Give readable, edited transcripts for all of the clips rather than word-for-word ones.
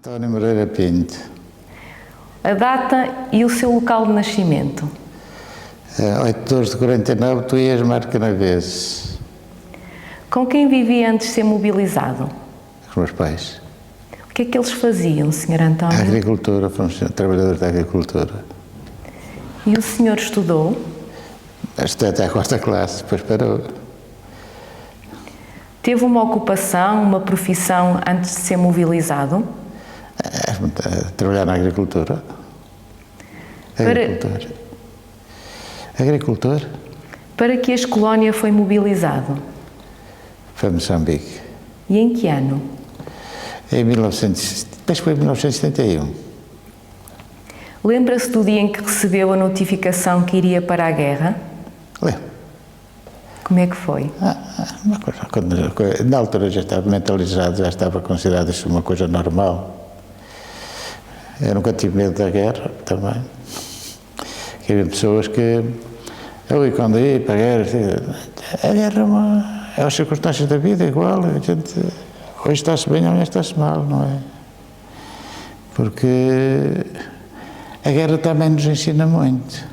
António Moreira Pinto. A data e o seu local de nascimento. 8 de 2 de 49, tu ias Marcanaveses. Com quem vivia antes de ser mobilizado? Com os meus pais. O que é que eles faziam, Sr. António? A agricultura, fomos trabalhadores da agricultura. E o senhor estudou? Estudei até a 4ª classe, depois parou. Teve uma ocupação, uma profissão antes de ser mobilizado? Trabalhar na agricultura. Agricultor. Para que este colónia foi mobilizado? Foi Moçambique. E em que ano? Penso que foi em 1971. Lembra-se do dia em que recebeu a notificação que iria para a guerra? Lembro. Como é que foi? Uma coisa, na altura já estava mentalizado, já estava considerado isso uma coisa normal. Eu nunca tive medo da guerra, também. Havia pessoas que, quando ia para a guerra é as circunstâncias da vida, igual, a gente, hoje está-se bem, amanhã está-se mal, não é? Porque a guerra também nos ensina muito.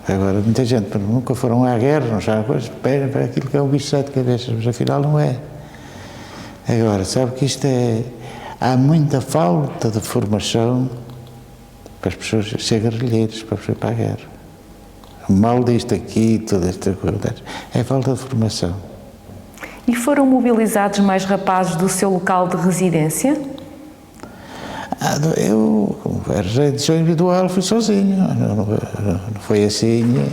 Agora, muita gente nunca foram à guerra, não sabem coisas, esperam para aquilo que é um bicho de 7 cabeças, mas afinal não é. Agora, sabe que isto é... Há muita falta de formação para as pessoas serem guerrilheiros, para ir para a guerra. O mal disto aqui, toda esta coisa, é falta de formação. E foram mobilizados mais rapazes do seu local de residência? Eu, como era edição individual, fui sozinho. Não foi assim,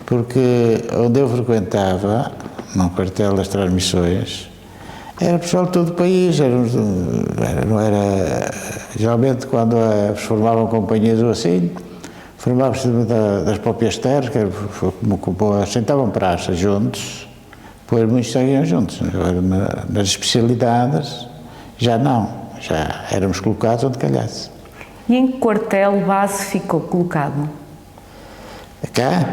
porque onde eu frequentava, no quartel das transmissões, era pessoal de todo o país. Não era, geralmente, quando se formavam companhias ou assim, formavam-se das próprias terras, que assentavam praças juntos, pois muitos saíam juntos. Agora, nas especialidades, já não. Já éramos colocados onde calhasse. E em que quartel base ficou colocado? Cá?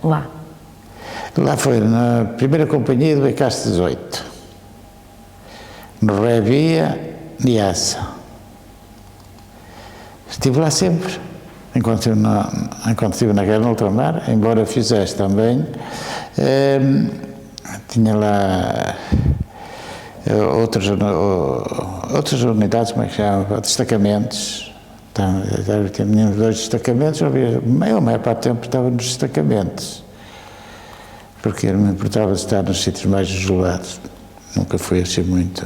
Lá. Lá foi na primeira companhia do Becaste 18. No Revia Niassa. Estive lá sempre, enquanto estive na guerra no ultramar, embora fizesse também. Tinha lá outras unidades, como é que se chama? Destacamentos. Então, tínhamos 2 destacamentos, a maior parte do tempo estava nos destacamentos, porque não me importava de estar nos sítios mais isolados, nunca foi assim muito.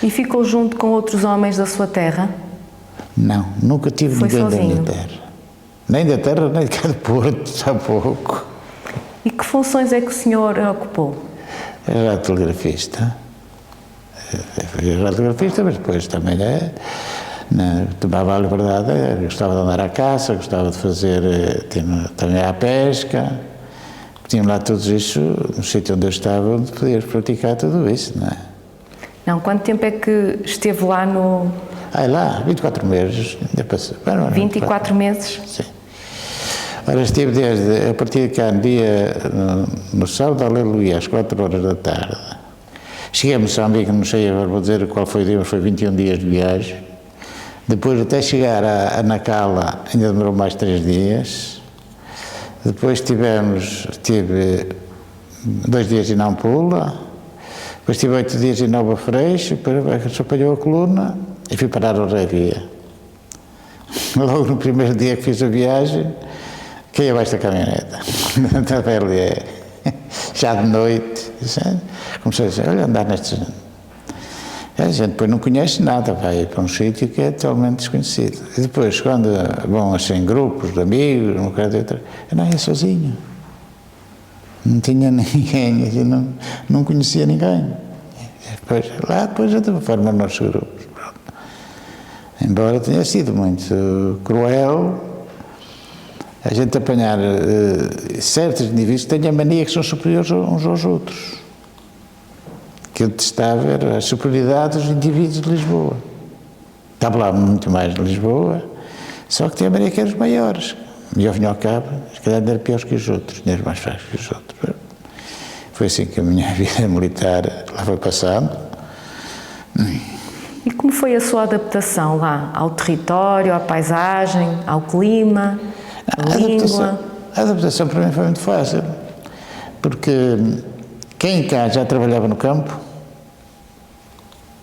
E ficou junto com outros homens da sua terra? Não, nunca tive foi ninguém sozinho? da minha terra. Nem da terra, nem de cá de Porto, há pouco. E que funções é que o senhor ocupou? Era telegrafista. Radiografista, mas depois também tomava a liberdade, gostava de andar à caça, gostava de fazer também à pesca, tinha lá tudo isso, no sítio onde eu estava, onde podia praticar tudo isso, não é? Não, quanto tempo é que esteve lá no... Lá, 24 meses, ainda passou. 24 meses? Sim. Ora, estive a partir de cá, no sábado, aleluia, às 4 horas da tarde. Cheguei a Moçambique, não sei agora vou dizer qual foi o dia, mas foi 21 dias de viagem. Depois, até chegar a Nacala, ainda demorou mais 3 dias. Depois tive 2 dias em Nampula. Depois tive 8 dias em Nova Freixo, depois se apanhou a coluna e fui parar ao Revia. Logo no primeiro dia que fiz a viagem, caí abaixo da caminhoneta, da PLE. Já de noite, comecei a dizer, olha, andar nestes... A gente depois não conhece nada, vai para um sítio que é totalmente desconhecido. E depois, quando vão assim grupos de amigos, eu não ia sozinho. Não tinha ninguém, não conhecia ninguém. Depois a gente forma os nossos grupos. Pronto. Embora tenha sido muito cruel, a gente apanhar certos indivíduos que têm a mania que são superiores uns aos outros. Que eu testava era a superioridade dos indivíduos de Lisboa. Estava lá muito mais de Lisboa, só que tinha a mania que eram os maiores. E ao fim e ao cabo, se calhar eram piores que os outros, eram mais fracos que os outros. Foi assim que a minha vida militar lá foi passando. E como foi a sua adaptação lá? Ao território, à paisagem, ao clima, à língua? A adaptação para mim foi muito fácil, porque quem cá já trabalhava no campo,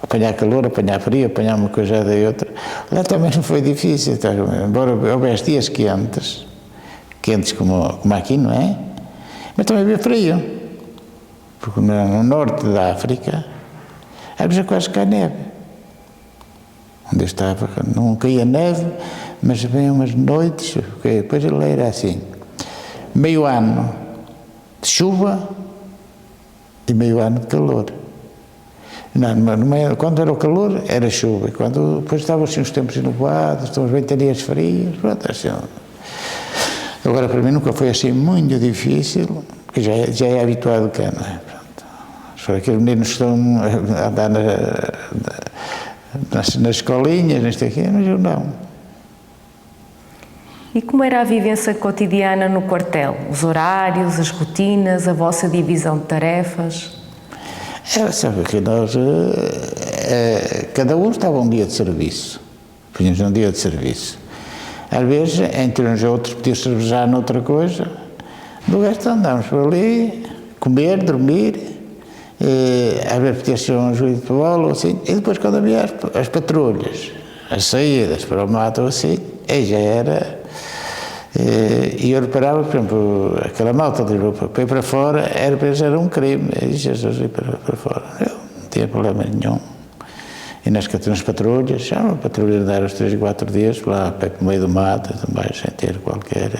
apanhar calor, apanhar frio, apanhar uma coisa e outra, lá também não foi difícil, embora houvesse dias quentes como aqui, não é? Mas também havia frio, porque no norte da África havia quase cá neve. Onde eu estava, não caía neve, mas havia umas noites, depois ele era assim, meio ano de chuva e meio ano de calor. Quando era o calor, era chuva, e quando depois estavam assim os tempos enovados, as ventanias frias, pronto, assim. Agora, para mim, nunca foi assim muito difícil, porque já é habituado cá, não é? Só aqueles meninos que estão a andar nas escolinhas, neste aqui, mas eu não. E como era a vivência cotidiana no quartel? Os horários, as rotinas, a vossa divisão de tarefas? Sabe que nós, cada um estava um dia de serviço, punhamos um dia de serviço. Às vezes, entre uns e outros, podia-se cervejar noutra coisa, do resto andámos por ali, comer, dormir, às vezes podia-se um jogo de bola, assim, e depois quando havia as patrulhas, as saídas para o mato, assim, aí já era, e eu reparava, por exemplo, aquela malta de para ir para fora, para eles era um crime, aí Jesus ir para fora, eu não tinha problema nenhum. E nas patrulhas, já uma patrulha de os 3 e 4 dias, lá para o meio do mato, também, sem ter qualquer...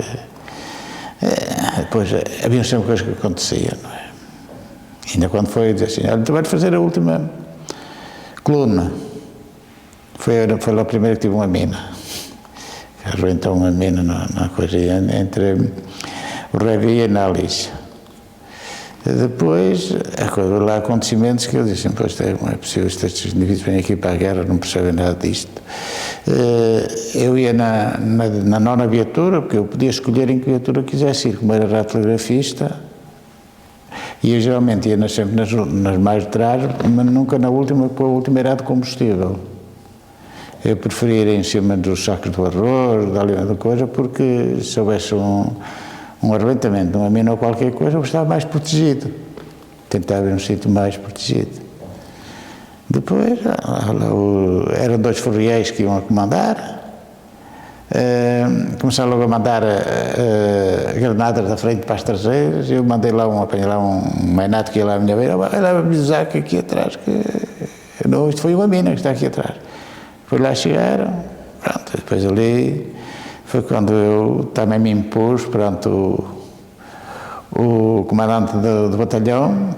depois, havia sempre coisas que aconteciam, não é? Ainda quando foi, dizer assim, olha, tu vais fazer a última coluna. Foi lá primeiro que tive uma mina. Arrebentou uma mina na coisa, entre o Revi e a Análise. Depois, lá acontecimentos que eu disse, pois não é possível, estes indivíduos vêm aqui para a guerra, não percebem nada disto. Eu ia na 9ª viatura, porque eu podia escolher em que viatura quisesse ir, como era radiografista, e eu geralmente ia sempre nas mais de trás, mas nunca na última, porque a última era de combustível. Eu preferia ir em cima dos sacos do arroz, da coisa, porque se houvesse um arrebentamento de uma mina ou qualquer coisa, eu estava mais protegido. Tentava ir num sítio mais protegido. Depois, eram 2 furriéis que iam a comandar. Começaram logo a mandar granadas da frente para as traseiras. Eu mandei lá apanhei lá um menato que ia lá à minha beira. Vai lá avisar que aqui atrás, não, isto foi uma mina que está aqui atrás. Depois lá chegaram, pronto, depois ali foi quando eu também me impus perante o comandante do batalhão,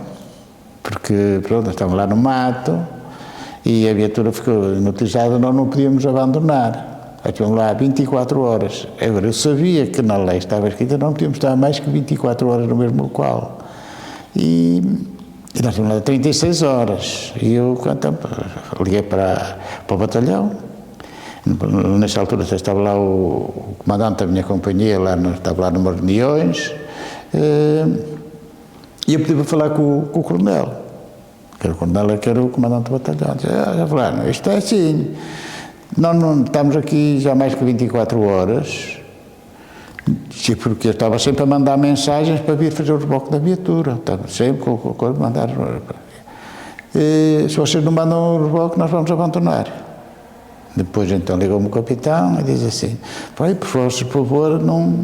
porque pronto, nós estávamos lá no mato e a viatura ficou inutilizada, nós não podíamos abandonar. Estivemos lá 24 horas. Agora, eu sabia que na lei estava escrita não podíamos estar mais que 24 horas no mesmo local. E nós estivemos lá 36 horas. E eu, então, liguei para o batalhão. Nessa altura estava lá o comandante da minha companhia, estava lá numas reuniões. E eu pedi para falar com o coronel. Que era o coronel, que era o comandante do batalhão. Já falaram, isto é assim. Nós não estamos aqui já mais que 24 horas, porque eu estava sempre a mandar mensagens para vir fazer o reboque da viatura, estava sempre com a mandar. Se vocês não mandam o reboque, nós vamos abandonar. Depois então ligou-me o capitão e diz assim, por favor, não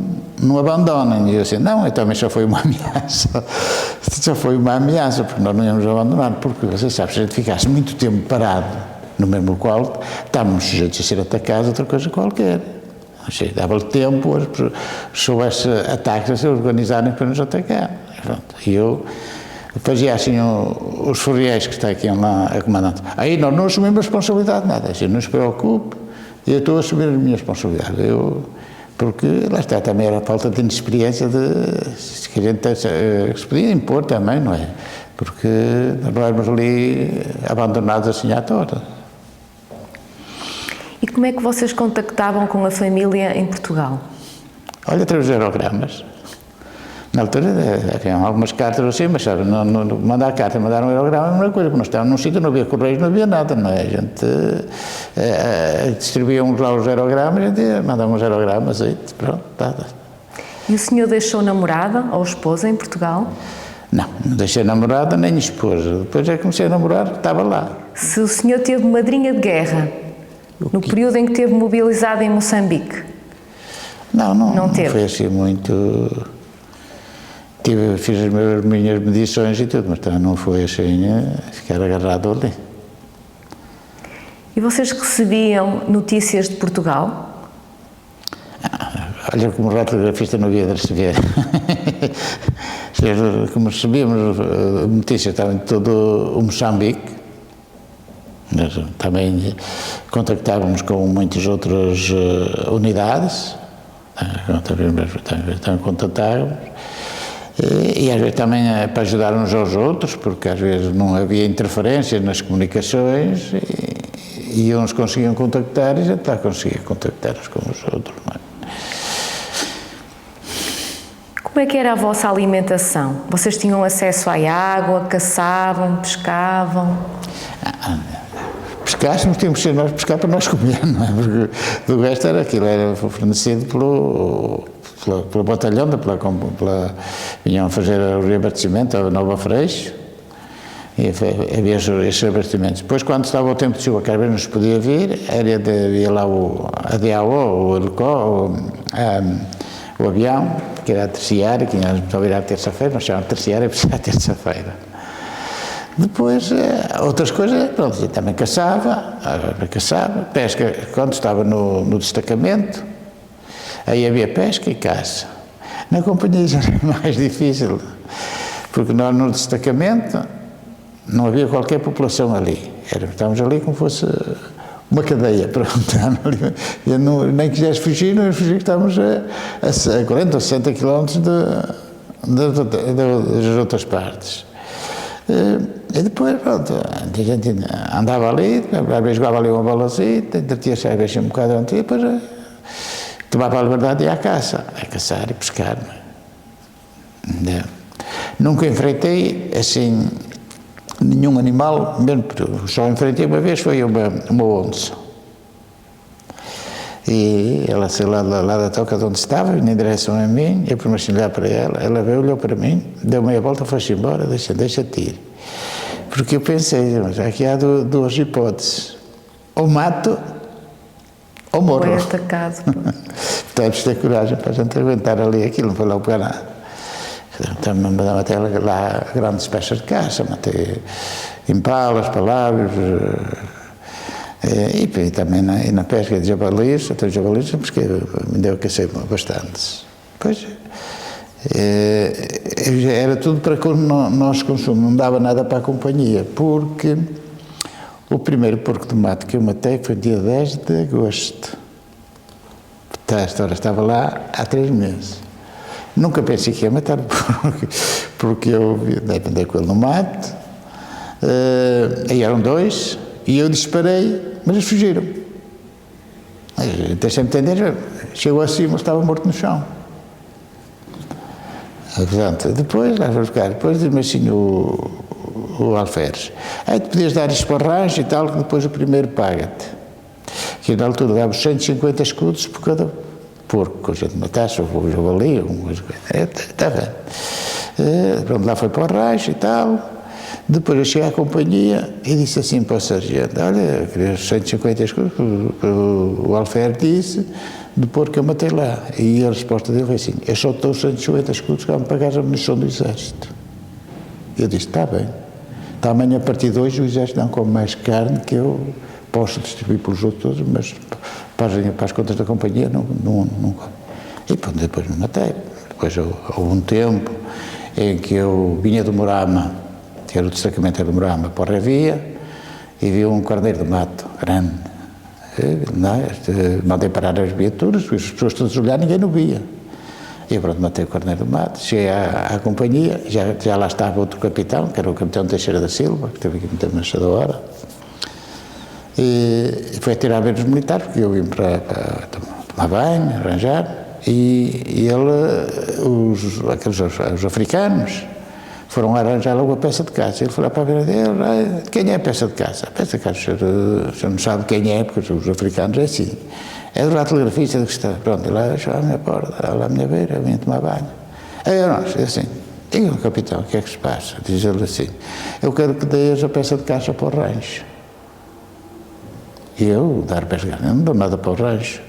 abandonem. E eu assim, não, também só foi uma ameaça, porque nós não íamos abandonar, porque você sabe, se a gente ficasse muito tempo parado, no mesmo local, estávamos sujeitos a ser atacados, outra coisa qualquer. Dava-lhe tempo, se houvesse ataques, a se organizarem para nos atacar. E eu fazia assim os furriéis que está aqui lá, a comandante. Aí nós não assumimos responsabilidade de nada, assim, não se preocupe, eu estou a assumir as minhas responsabilidades. Porque lá está, também era a falta de inexperiência que a gente se podia impor também, não é? Porque nós éramos ali abandonados assim à toa. E como é que vocês contactavam com a família em Portugal? Olha, através de aerogramas. Na altura havia algumas cartas assim, mas sabe, mandar carta, mandar um aerograma é a mesma coisa, porque nós estávamos num sítio, não havia correios, não havia nada, não é? A gente distribuía uns lá os aerogramas, a gente mandava uns aerogramas aí, pronto, nada. E o senhor deixou namorada ou esposa em Portugal? Não deixei namorada nem esposa. Depois é que comecei a namorar, estava lá. Se o senhor teve madrinha de guerra, no período em que esteve mobilizado em Moçambique? Não teve? Foi assim muito... Fiz as minhas medições e tudo, mas também não foi assim ficar agarrado ali. E vocês recebiam notícias de Portugal? Olha, como radiografista não havia de receber. Como recebíamos notícias também de todo o Moçambique, nós também contactávamos com muitas outras unidades, também contactávamos, e às vezes também para ajudar uns aos outros, porque às vezes não havia interferências nas comunicações e uns conseguiam contactar e já está, conseguia contactar uns com os outros. Como é que era a vossa alimentação? Vocês tinham acesso à água, caçavam, pescavam? Pescássemos, tínhamos que ser nós pescar para nós comer, não é? Porque do resto era aquilo, era fornecido pelo batalhão, vinham fazer o reabastecimento a Nova Freixo, e havia esses abastecimentos. Depois, quando estava o tempo de chuva, que às vezes não se podia vir, havia lá a DAO, o helicó, o avião, que era a terciária, que nós só vir à terça-feira, nós chamamos de terciária, porque era a terça-feira. Depois, outras coisas, pronto, também caçava, pesca, quando estava no destacamento, aí havia pesca e caça. Na companhia já era mais difícil, porque nós no destacamento não havia qualquer população ali, estávamos ali como fosse uma cadeia, pronto, nem quisesse fugir, nós fugir, estávamos a 40 ou 60 quilómetros das outras partes. E depois, pronto, a gente andava ali, às vezes jogava ali uma bolacita, entretia-se às vezes um bocado antes, e depois tomava a liberdade e ia à caça, a caçar e pescar. Nunca enfrentei, assim, nenhum animal, mesmo só enfrentei uma vez, foi uma onça. E ela saiu lá da toca de onde estava, vinha em direção a mim, eu comecei a olhar para ela veio, olhou para mim, deu meia volta, foi-se embora, deixa-te ir. Porque eu pensei, mas aqui há duas hipóteses, ou mato, ou morro. Ou é atacado. Então é preciso ter coragem para a gente aguentar ali aquilo, não foi lá pegar nada. Também matei lá grandes peças de caça, matei impalas, palábios, e também na pesca de jabalis, até jabalis, porque me deu que ser bastantes. Pois, era tudo para nosso consumo, não dava nada para a companhia, porque o primeiro porco de mato que eu matei foi dia 10 de agosto. A história estava lá há 3 meses. Nunca pensei que ia matar, porque eu andei com ele no mato, aí eram 2, e eu disparei, mas eles fugiram. Até sempre entender, chegou acima, estava morto no chão. Portanto, depois, lá vamos buscar, depois diz-me assim o alferes, aí tu podias dar isto para o rancho e tal, que depois o primeiro paga-te. Que na altura dava 150 escudos por cada porco, que a gente matasse, ou o javali, está bem. Pronto, lá foi para o rancho e tal. Depois eu cheguei à companhia e disse assim para o sargento, olha, queria 150 escudos, o alferes disse, do porco que eu matei lá. E a resposta dele foi assim, eu só te dou 150 escudos que me pagares a munição do exército. Eu disse, está bem. Então amanhã a partir de hoje o exército não come mais carne que eu posso distribuir pelos outros, mas para as contas da companhia não come. E pronto, depois me matei. Depois houve um tempo em que eu vinha do Morama, que era o destacamento do Morama, para a Revia, e vi um cordeiro de mato grande. Mandei parar as viaturas, as pessoas todas a olhar, ninguém não via. E pronto, matei o cordeiro de mato, cheguei à companhia, já lá estava outro capitão, que era o capitão Teixeira da Silva, que teve aqui muita nessa hora. E foi tirar a ver os militares, porque eu vim para tomar banho, arranjar, E os africanos foram arranjar logo a peça de caça. Ele foi lá para a beira dele, quem é a peça de caça? A peça de caça, o senhor não sabe quem é, porque os africanos é assim. É do telegrafista que está. Pronto, ele achou à minha porta, lá à minha beira, vinha tomar banho. Aí nós, assim, diga ao capitão, o que é que se passa? Diz ele assim, eu quero que dês a peça de caça para o rancho. E eu, dar a peça de caça, não dou nada para o rancho,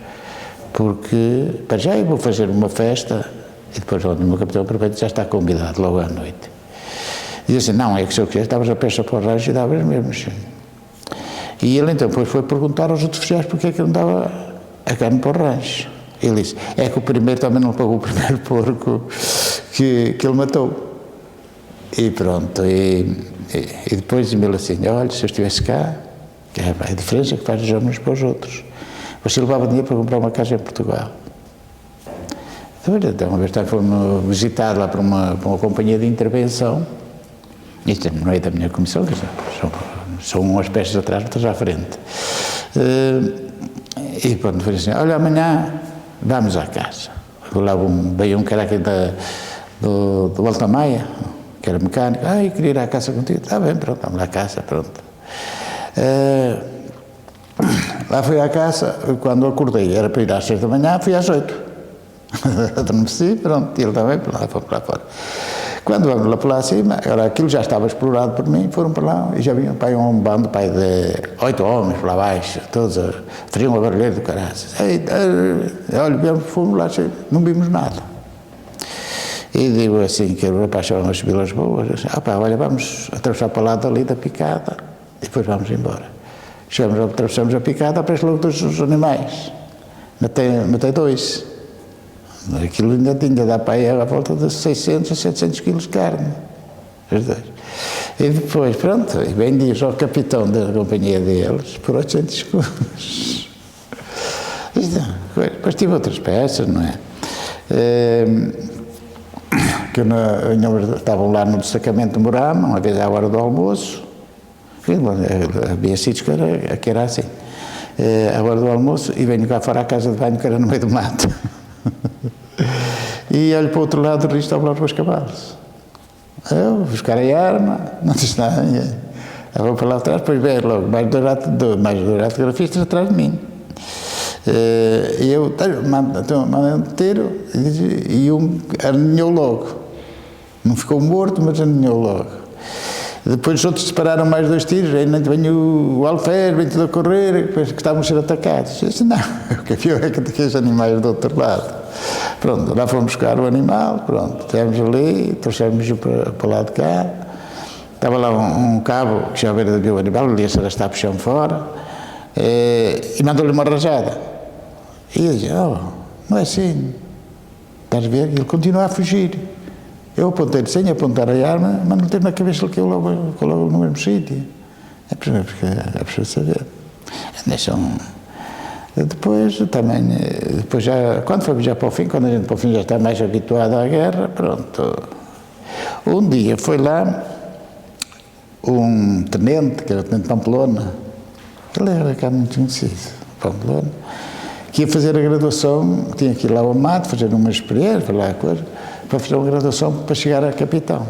porque, para já eu vou fazer uma festa, e depois o meu capitão prefeito já está convidado logo à noite. E disse assim, não, é que se eu quisesse, davas a peça para o rancho e davas mesmo, sim. E ele então depois foi perguntar aos outros oficiais porque é que ele não dava a carne para o rancho. Ele disse, é que o primeiro também não pagou o primeiro porco que ele matou. E pronto, e depois disse-me ele assim, olha, se eu estivesse cá, que é a diferença que faz os homens para os outros. Você levava dinheiro para comprar uma casa em Portugal. Então, uma vez fomos visitar lá para uma companhia de intervenção, isto não é da minha comissão, são umas peças atrás, outras à frente. E pronto, foi assim, olha, amanhã vamos à casa. Lá veio um cara aqui do Volta Maia, que era mecânico, eu queria ir à casa contigo. Está bem, pronto, vamos lá à casa, pronto. Lá fui à casa, quando acordei, era para ir às 6 da manhã, fui às 8. Adormeci, pronto, e ele também, fomos lá fora. Quando vamos lá para lá acima, agora aquilo já estava explorado por mim, foram para lá e já vinham um bando de 8 homens para lá baixo, todos faziam uma barulheira do caraças. Olha, fomos lá, não vimos nada. E digo assim, que o rapaz estava umas vilas boas, assim, olha, vamos atravessar para o lado ali da picada e depois vamos embora. Atravessamos a picada, aparecem logo todos os animais. Matei 2. Aquilo ainda dá para ir à volta de 600 a 700 quilos de carne. Os dois. E depois, pronto, e vendi ao capitão da companhia deles por 800 quilos. Depois tive outras peças, não é? Que estavam lá no destacamento de Morama, uma vez à hora do almoço. Havia sítios que era assim. À hora do almoço, e venho cá fora à casa de banho, que era no meio do mato. E olho para o outro lado do rio, estavam lá os meus cavalos. Eu buscar a arma, não disse nada a ninguém. Eu vou para lá atrás, depois veio logo mais dois grafistas atrás de mim. E eu mandei um tiro e um aninhou logo. Não ficou morto, mas aninhou logo. Depois os outros dispararam mais 2 tiros, aí vem o alfer, vem tudo a correr, depois que estavam a ser atacados. Eu disse, não, o que é pior é que ataquei os animais do outro lado. Pronto, lá fomos buscar o animal, pronto, estivemos ali, trouxemos-o para o lado de cá. Estava lá um cabo que já viu o animal, ele ia se arrastar para o chão fora, e mandou-lhe uma rajada. E eu disse, não é assim, estás a ver? Ele continua a fugir. Eu apontei-lhe sem apontar a arma, mas não teve na cabeça ele que eu logo no mesmo sítio. É preciso saber. Depois também, quando foi já para o fim, quando a gente para o fim já está mais habituado à guerra, pronto. Um dia foi lá um tenente, que era o tenente Pamplona, ele era cá muito conhecido, Pamplona, que ia fazer a graduação, tinha que ir lá ao mato, fazer uma experiência, para fazer uma graduação para chegar a capitão.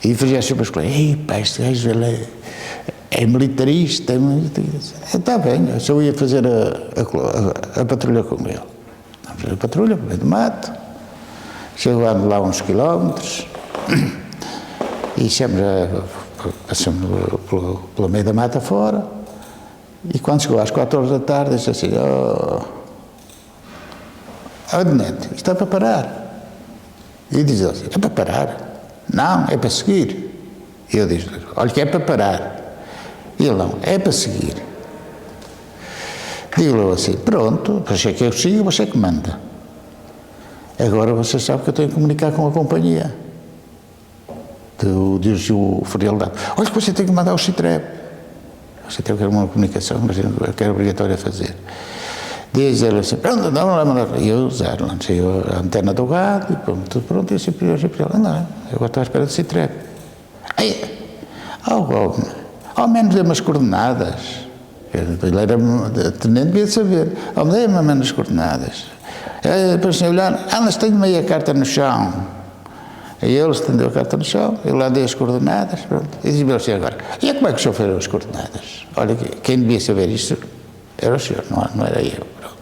E fazia sempre as coisas, este gajo ele é militarista, está bem, eu só ia fazer a patrulha com ele. Vamos fazer a patrulha, para o meio do mato, chegando lá uns quilómetros, e passamos pelo meio da mata fora, e quando chegou às 4 horas da tarde, disse assim, tenente, isto é para parar. E diz ele assim, é para parar? Não, é para seguir. E eu disse, olha que é para parar. E ele, não, é para seguir. Digo-lhe assim, pronto, você que eu sigo, você que manda. Agora você sabe que eu tenho que comunicar com a companhia. Diz o Frialdade, olha que você tem que mandar o CITREP. O CITREP quer uma comunicação, mas eu quero obrigatório a fazer. Diz ele assim, pronto, não, e eu zero, lancei a antena do gado, e pronto, e assim, não, eu agora estou à espera do CITREP. Aí, ao menos dê umas coordenadas. Ele era tenente, devia saber. Dei-me a mão nas coordenadas. Depois assim, olhando, mas tenho meia carta no chão. E ele estendeu a carta no chão, eu lá dei as coordenadas, pronto. E disse-me assim agora, e como é que o senhor fez as coordenadas? Olha, quem devia saber isto era o senhor, não era eu. Pronto.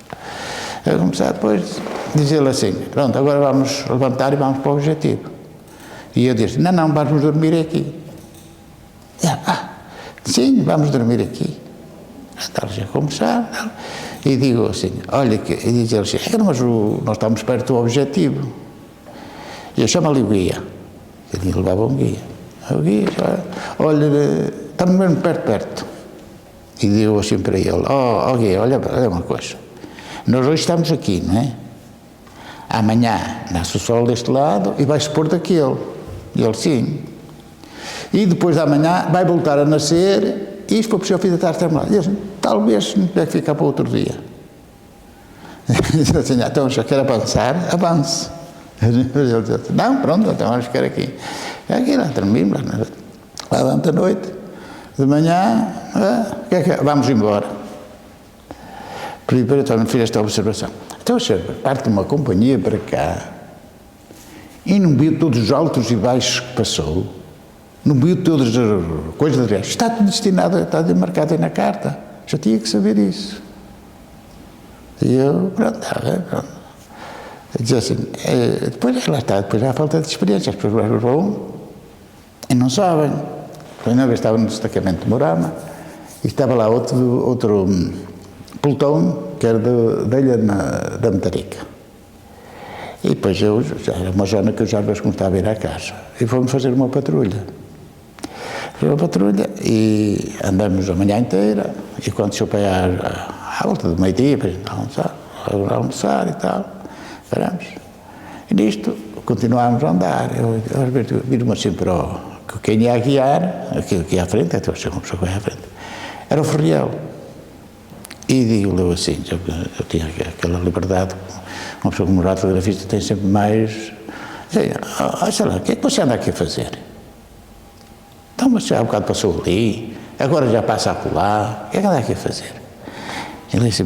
Eu comecei depois a dizer-lhe assim, pronto, agora vamos levantar e vamos para o objetivo. E eu disse, não, vamos dormir aqui. Sim, vamos dormir aqui. Estávamos a conversar, e digo assim, olha, e diz ele assim, mas nós estamos perto do objetivo. E eu chamo ali o guia. Ele levava um guia. O guia, olha, estamos mesmo perto. E digo assim para ele, guia, olha uma coisa. Nós hoje estamos aqui, não é? Amanhã nasce o sol deste lado e vai-se pôr daquele. E ele, sim. E depois da manhã vai voltar a nascer e isto foi preciso fim da tarde terminar. E assim, talvez não tiver que ficar para outro dia. Diz assim, então já quer avançar, avance. Ele disse, não, pronto, então vamos ficar aqui. Aqui lá dormimos, lá durante a noite, de manhã, vamos embora. Preparatoriamente fiz esta observação. Então, o senhor parte de uma companhia para cá e não viu todos os altos e baixos que passou, não viu todas as coisas de resto. Está tudo destinado, está demarcado aí na carta. Já tinha que saber isso. E eu, pronto. Diz assim, depois lá está, depois há falta de experiência, as pessoas vão e não sabem. Uma vez estava no destacamento de Morama e estava lá outro pelotão que era da Ilha da Metarica. E depois eu, já era uma zona que eu já às vezes começava a ir à casa. E fomos fazer uma patrulha. E andamos a manhã inteira e quando se foi à volta do meio-dia para almoçar e tal, paramos. E nisto continuámos a andar. Eu às vezes viro-me assim para quem ia guiar, aqui à frente, até uma pessoa que vai à frente, era o Ferriel. E digo-lhe assim, eu tinha aquela liberdade, uma pessoa como o fotografista tem sempre mais, sei lá, o que é que você anda aqui a fazer? Então, mas já há um bocado passou ali, agora já passa acolá, o que é que anda aqui a fazer? Ele disse,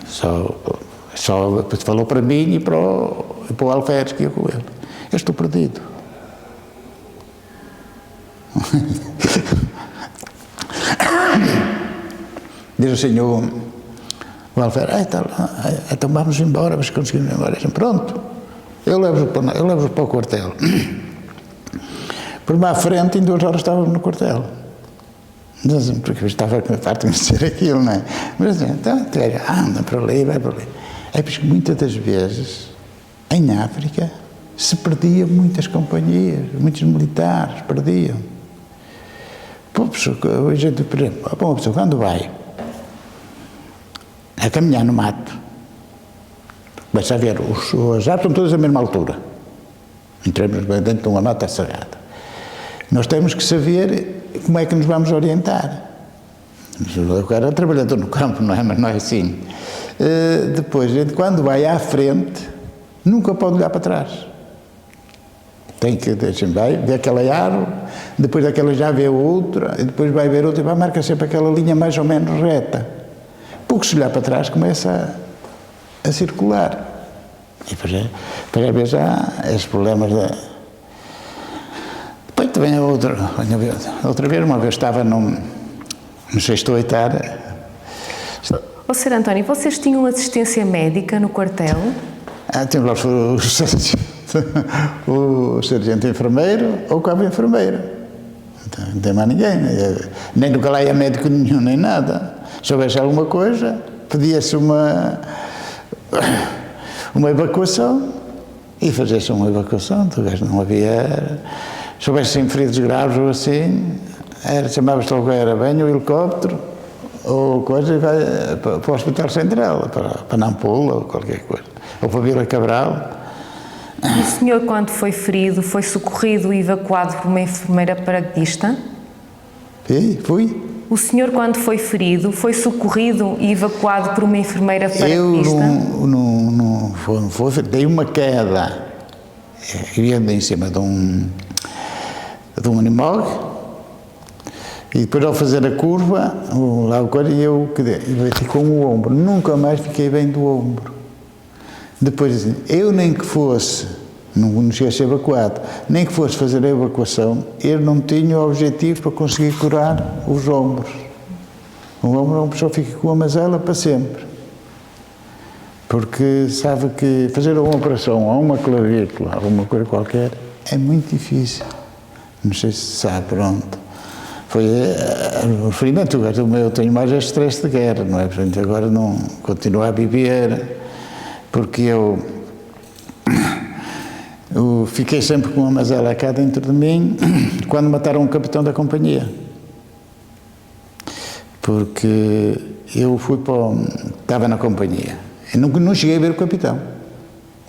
só falou para mim e para o Alferes que ia com ele. Eu estou perdido. Diz assim o Alferes, então vamos embora, mas conseguimos ir embora. Disse, pronto, eu levo-os para o quartel. Por lá à frente, em 2 horas estávamos no quartel. Porque eu estava farto de dizer aquilo, não é? Mas então, anda para ali, vai para ali. É porque muitas das vezes, em África, se perdiam muitas companhias, muitos militares perdiam. Pô, a gente, por exemplo, uma pessoa quando vai a caminhar no mato, começa a ver, as árvores estão todas à mesma altura. Entramos dentro de uma mata sagrada. Nós temos que saber como é que nos vamos orientar. Eu era trabalhador no campo, não é? Mas não é assim. Depois, quando vai à frente, nunca pode olhar para trás. Tem que, vai ver aquela árvore, depois daquela já vê outra, e depois vai ver outra, e vai marcar sempre aquela linha mais ou menos reta. Porque se olhar para trás, começa a circular. E depois às vezes há esses problemas da... Depois também outra vez, uma vez estava no sexto ou oitavo. Sr. António, vocês tinham assistência médica no quartel? Tínhamos o sargento enfermeiro ou o cabo enfermeiro. Não tem mais ninguém. Nem no lá ia médico nenhum, nem nada. Se houvesse alguma coisa, pedia-se uma evacuação e fazia-se uma evacuação. Não havia... Se houvessem feridos graves ou assim, chamava-se logo, era bem o helicóptero ou coisa, e vai para o Hospital Central, para Nampula ou qualquer coisa, ou para Vila Cabral. E o senhor, quando foi ferido, foi socorrido e evacuado por uma enfermeira paraquedista? Sim, fui. O senhor, quando foi ferido, foi socorrido e evacuado por uma enfermeira paraquedista? Eu não foi, dei uma queda, ia em cima de um animal E depois, ao fazer a curva, lá o coisa, e eu bati com o ombro. Nunca mais fiquei bem do ombro. Depois, assim, eu nem que fosse, não cheguei a ser evacuado, nem que fosse fazer a evacuação, eu não tinha objetivos para conseguir curar os ombros. O ombro, uma pessoa fica com a mazela para sempre. Porque sabe que fazer uma operação a uma clavícula, a uma coisa qualquer, é muito difícil. Não sei se sabe, pronto. Foi o ferimento, eu tenho mais estresse de guerra, não é? Portanto, agora não continuo a viver, porque eu fiquei sempre com uma mazela cá dentro de mim quando mataram o capitão da companhia. Porque eu estava na companhia, e não cheguei a ver o capitão.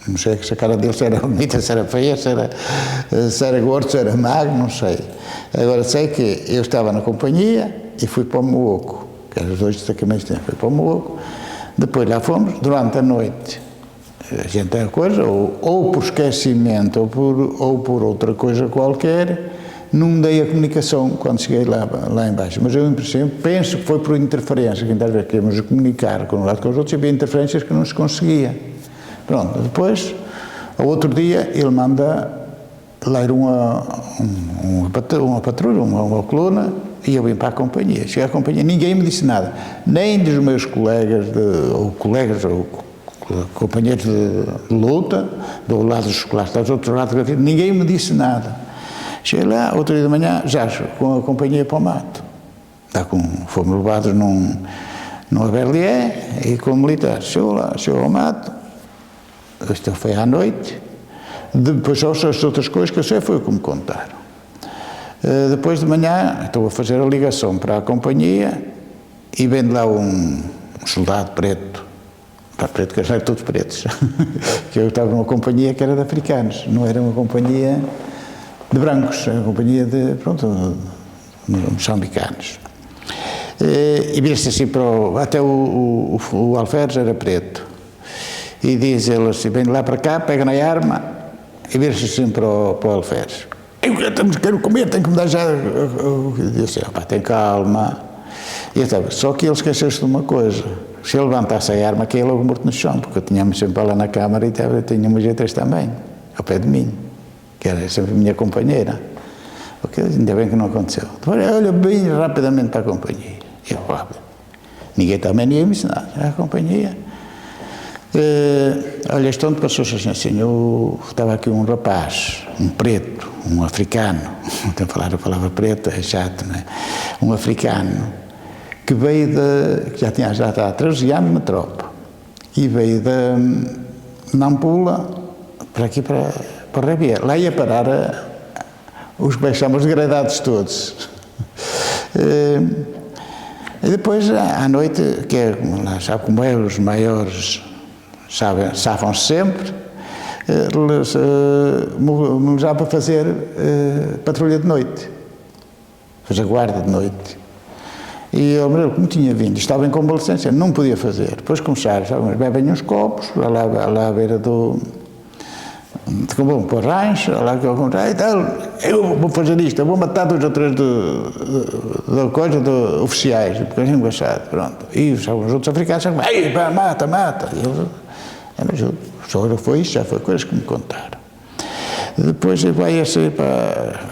Não sei se a cara dele se era bonita, se era feia, se era gordo, se era magro, não sei. Agora sei que eu estava na companhia e fui para o Mooco, que eram os 2 destacamentos que tinha, fui para o Mooco. Depois lá fomos, durante a noite, a gente tem a coisa, ou por esquecimento ou por outra coisa qualquer, não dei a comunicação quando cheguei lá embaixo. Mas eu, penso que foi por interferência, que às vezes queríamos comunicar com um lado com os outros, e havia interferências que não se conseguia. Pronto, depois, ao outro dia, ele manda lá ir uma patrulha, uma coluna, e eu vim para a companhia. Cheguei à companhia, ninguém me disse nada, nem dos meus colegas, ou companheiros de luta, do lado dos escolares, dos outros lados, ninguém me disse nada. Cheguei lá, outro dia de manhã, já com a companhia para o mato. Fomos levados num Aberlié, e com militares. Chegou ao mato. Isto foi à noite. Depois, as outras coisas que eu sei foi o que me contaram. Depois de manhã, estou a fazer a ligação para a companhia e vem lá um soldado preto, que eles eram todos pretos, que eu estava numa companhia que era de africanos, não era uma companhia de brancos, era uma companhia de, moçambicanos. E vira-se assim até o alferes era preto. E diz ele assim, vem lá para cá, pega na arma e vira-se assim para o alferes. Eu quero comer, tenho que me dar já. Eu disse, tem calma. E estava, só que ele esqueceu-se de uma coisa. Se ele levantasse a arma, caía logo morto no chão, porque eu tinha-me sempre lá na câmara e tinha uma G3 também, ao pé de mim, que era sempre a minha companheira. Okay, ainda bem que não aconteceu. Olha bem rapidamente para a companhia. Eu, ninguém também ia me ensinar. A companhia. Olha, este onde passou-se assim, estava aqui um rapaz, um preto, um africano, não falar a palavra preto, é chato, não é? Um africano, que veio que já está há 13 anos na tropa, e veio de Nampula para aqui, para Rabier. Lá ia parar os que chamamos degradados todos. E depois, à noite, que é, sabe como é, os maiores safam-se sempre, já para fazer patrulha de noite, fazer guarda de noite. E eu, como tinha vindo, estava em convalescência, não podia fazer. Depois começaram, bebem uns copos, lá à beira do rancho, lá que eu vou fazer isto, eu vou matar 2 ou 3 oficiais, porque é engraçado, pronto. E os outros africanos disseram, mata. Só foi isso, já foi coisas que me contaram. Depois vai a sair para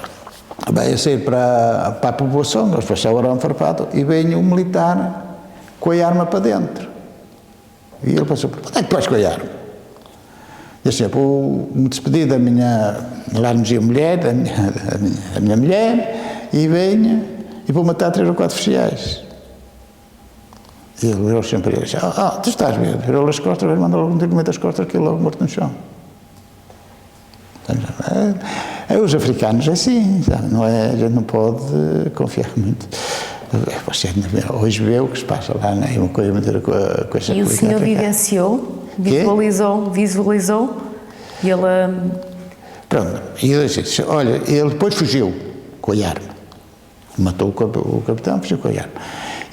a população, nós passavam um farpado, e vem um militar com a arma para dentro. E ele passou, onde é que vais com a arma? E assim, me despedi da minha, lá nos ia mulher, da minha mulher, e venho, e vou matar 3 ou 4 oficiais. E ele virou sempre e disse, tu estás bem, virou as costas, mandou logo um tiro no meio das costas, que ele logo morto no chão. Os africanos é assim, não é, a gente não pode confiar muito. Você hoje vê o que se passa lá, não é uma coisa muito com essa política. E o senhor vivenciou, visualizou, e ele... Pronto, e ele disse, olha, ele depois fugiu com a arma. Matou o capitão, fugiu com a arma.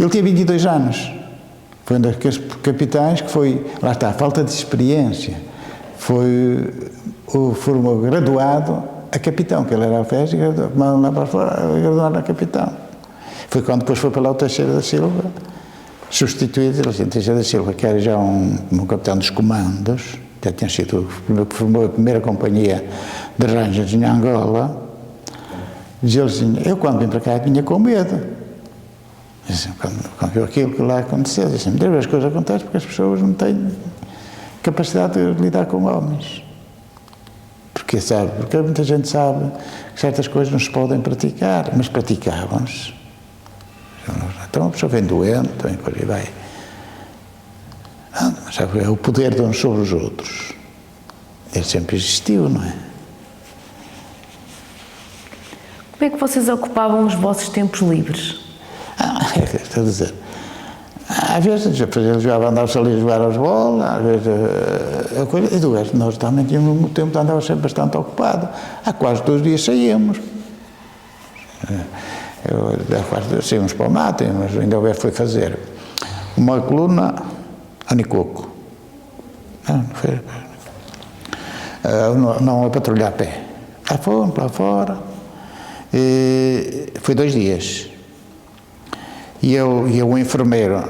Ele tinha 22 anos. Foi um daqueles capitães que foi, lá está, falta de experiência. Foi graduado a capitão, que ele era alfés e graduado a capitão. Foi quando depois foi para lá o Teixeira da Silva, substituído, Teixeira da Silva, que era já um capitão dos comandos, já tinha sido, formou a primeira companhia de Rangers em Angola. Dizia assim, eu quando vim para cá vinha com medo. Quando viu aquilo que lá aconteceu, disse, muitas vezes as coisas acontecem porque as pessoas não têm capacidade de lidar com homens. Porque muita gente sabe que certas coisas não se podem praticar, mas praticavam-se. Então a pessoa vem doente, vem por aí vai. Mas é o poder de uns sobre os outros. Ele sempre existiu, não é? Como é que vocês ocupavam os vossos tempos livres? Estou a dizer, às vezes ele jogava, andava-se ali a jogar às bolas, às vezes, e do resto, nós também tínhamos um tempo, andava sempre bastante ocupado. Há quase 2 dias saíamos. Saímos para o mato, mas ainda houve foi fazer uma coluna a Nicoco. Não a patrulhar a pé. Lá fomos, lá fora. E foi 2 dias. E o enfermeiro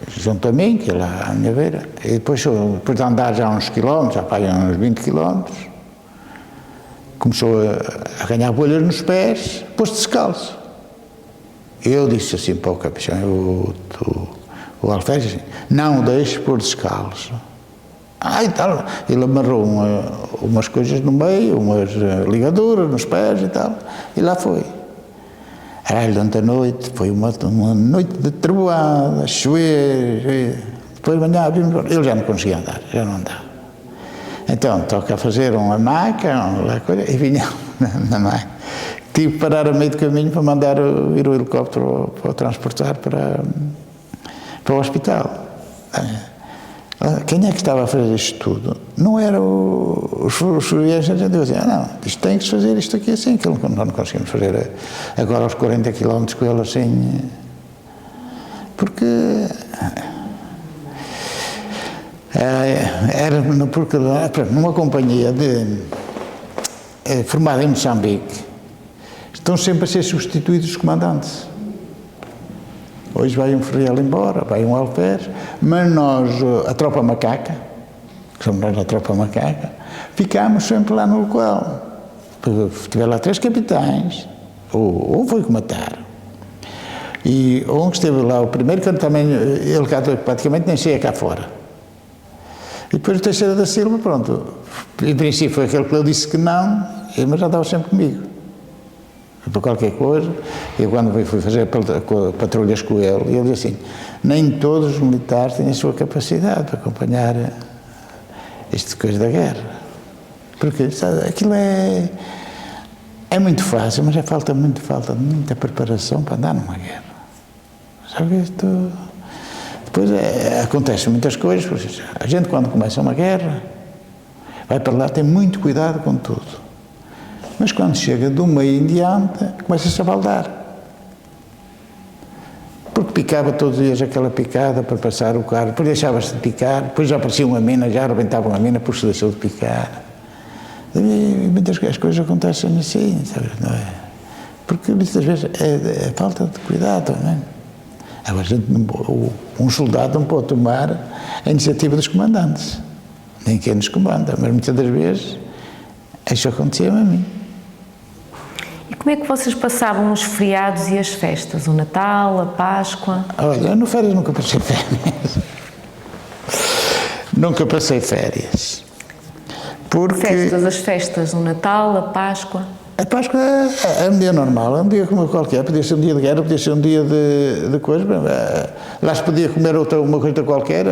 junto a mim, que é lá à minha beira, e depois de andar já uns quilómetros, já para uns 20 quilómetros, começou a ganhar bolhas nos pés, pôs-se descalço. Eu disse assim para o capitão, o alferes, assim, não o deixe pôr descalço. E tal, ele amarrou umas coisas no meio, umas ligaduras nos pés e tal, e lá foi. Durante a noite, foi uma noite de trovoada, chover, depois de manhã vimos, ele já não conseguia andar, já não andava. Então, toca a fazer uma maca, e vinha na maca. Tive que parar a meio do caminho para mandar ir o helicóptero para o transportar para o hospital. Quem é que estava a fazer isto tudo? Não era os viajantes, a gente dizia, não, isto tem que se fazer isto aqui assim, que não conseguimos fazer agora aos 40 km com ele assim, porque numa companhia formada em Moçambique, estão sempre a ser substituídos os comandantes. Hoje vai um ferreiro embora, vai um alferes, mas nós, a tropa macaca, que somos nós a tropa macaca, ficámos sempre lá no local. Tiveram lá 3 capitães, ou foi que mataram. E um que esteve lá, o primeiro, que também, ele cá praticamente nem saía cá fora. E depois o Teixeira da Silva, pronto, em princípio foi aquele que ele disse que não, mas já estava sempre comigo. Para qualquer coisa, eu quando fui fazer patrulhas com ele, ele disse assim, nem todos os militares têm a sua capacidade para acompanhar esta coisa da guerra. Porque sabe, aquilo é muito fácil, mas falta muita preparação para andar numa guerra. Sabe isto? Depois acontecem muitas coisas, a gente quando começa uma guerra, vai para lá, tem muito cuidado com tudo. Mas quando chega do meio em diante, começa-se a baldar. Porque picava todos os dias aquela picada para passar o carro, depois deixava-se de picar, depois já aparecia uma mina, já arrebentavam a mina, depois se deixou de picar. E muitas coisas acontecem assim, sabe, não é? Porque muitas vezes é falta de cuidado, não é? Agora, um soldado não pode tomar a iniciativa dos comandantes, nem quem nos comanda, mas muitas das vezes isso acontecia-me a mim. E como é que vocês passavam os feriados e as festas? O Natal, a Páscoa? Olha, no férias nunca passei férias. Nunca passei férias. Porque... As festas, o Natal, a Páscoa? A Páscoa é um dia normal, é um dia como qualquer, podia ser um dia de guerra, podia ser um dia de coisa, lá se podia comer uma coisa qualquer,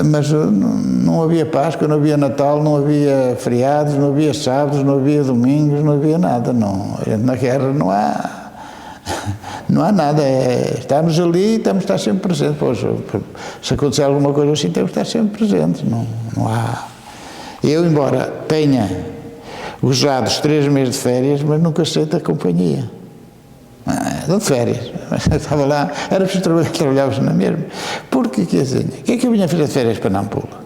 mas não havia Páscoa, não havia Natal, não havia feriados, não havia sábados, não havia domingos, não havia nada, não. Na guerra não há nada, estamos ali e temos de estar sempre presentes. Pois, se acontecer alguma coisa assim, temos de estar sempre presentes, não há. Eu, embora tenha gozado os 3 meses de férias, mas nunca aceito a companhia. De férias. Estava lá, era preciso trabalhar, trabalhava-se na mesma. Porque, quer dizer, o que é que eu vinha fazer de férias para Nampula?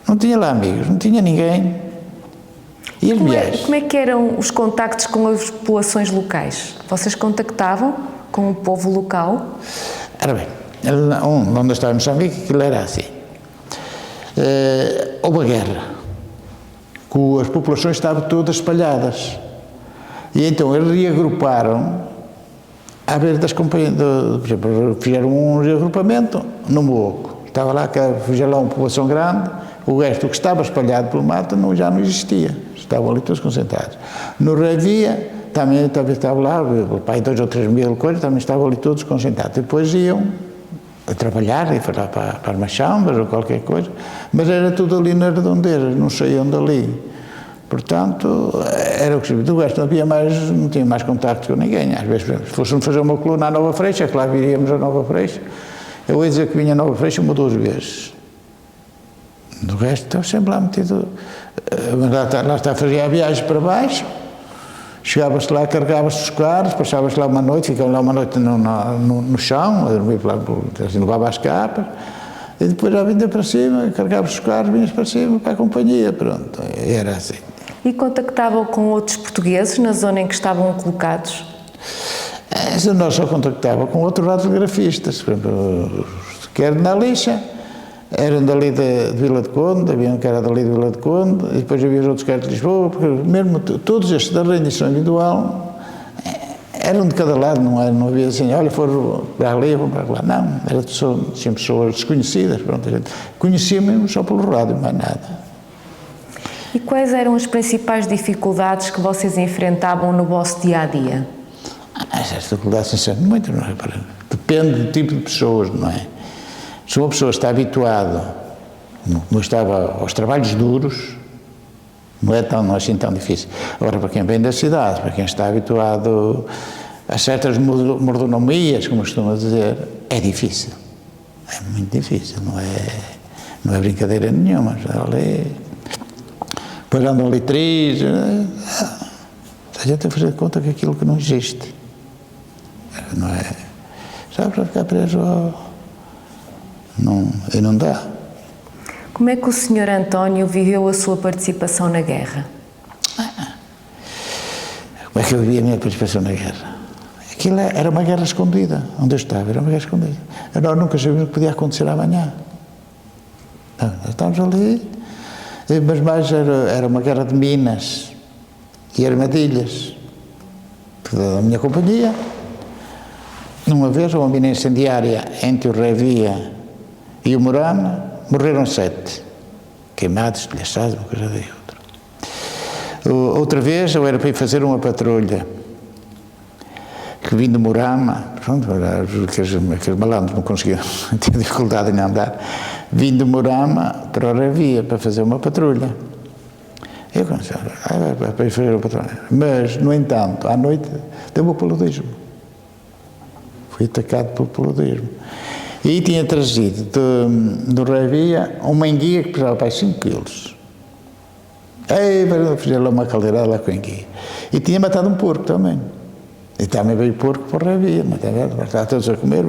Não tinha lá amigos, não tinha ninguém. E as viagens? Como é que eram os contactos com as populações locais? Vocês contactavam? com o povo local? Ora bem, onde eu estava em Moçambique, aquilo era assim. Houve a guerra, que as populações estavam todas espalhadas. E então eles reagruparam à beira das companhias, por exemplo, fizeram um reagrupamento no Moco. Estava lá, fazia lá uma população grande, o resto que estava espalhado pelo mato já não existia, estavam ali todos concentrados. No Revia, também estava lá, o pai 2 ou 3 mil coisas, também estavam ali todos concentrados. Depois iam a trabalhar, e lá para as machambas ou qualquer coisa, mas era tudo ali nas redondezas, não saíam dali. Portanto, era o que se do resto não tinha mais contacto com ninguém. Às vezes, se fôssemos fazer uma coluna à Nova Freixa, que lá viríamos a Nova Freixa, eu ia dizer que vinha a Nova Freixa 1 ou 2 vezes. Do resto, estava sempre lá metido. Lá está, fazia a viagem para baixo, chegava-se lá, carregava-se os carros, passava-se lá uma noite, ficava lá uma noite no chão, a dormir lá, assim, levava as capas, e depois já vinha para cima, carregava-se os carros, vinha para cima, para a companhia, pronto, era assim. E contactavam com outros portugueses na zona em que estavam colocados? Nós só contactávamos com outros radiografistas, por exemplo, quer na Lixa, eram dali de Vila de Conde, havia um que era dali de Vila de Conde, e depois havia os outros que eram de Lisboa, porque mesmo todos estes da rendição individual eram de cada lado, não havia assim, olha, foram para ali, foram para lá, não, eram sempre pessoas desconhecidas, pronto, a gente conhecia mesmo só pelo rádio, mais nada. E quais eram as principais dificuldades que vocês enfrentavam no vosso dia-a-dia? Essas dificuldades, sinceramente, muito, não é? Depende do tipo de pessoas, não é? Se uma pessoa está habituada, não estava aos trabalhos duros, não é assim tão difícil. Agora, para quem vem da cidade, para quem está habituado a certas mordomias, como costuma dizer, é difícil. É muito difícil, não é brincadeira nenhuma. Depois andam ali três, a gente tem que fazer de conta que aquilo que não existe. Não é? Só para ficar preso e não dá. Como é que o Sr. António viveu a sua participação na guerra? Como é que eu vivia a minha participação na guerra? Aquilo era uma guerra escondida, onde eu estava, era uma guerra escondida. Nós nunca sabíamos o que podia acontecer amanhã. Nós estávamos ali, mas mais era uma guerra de minas e armadilhas. Da minha companhia, numa vez, uma mina incendiária entre o Revia e o Murama, morreram 7, queimados, estilhaçados, uma coisa da outra. Outra vez, eu era para ir fazer uma patrulha, que vim de Murama, pronto, aqueles malandros não conseguiam, tinham dificuldade em andar, vim de Murama para o Revia para fazer uma patrulha. Eu comecei para ir fazer uma patrulha. Mas, no entanto, à noite, deu-me o paludismo. Fui atacado pelo paludismo. E tinha trazido do Revia uma enguia que pesava para 5 quilos. Fiz lá uma caldeirada lá com a enguia. E tinha matado um porco também. E também veio porco para o Revia, estava todos a comer.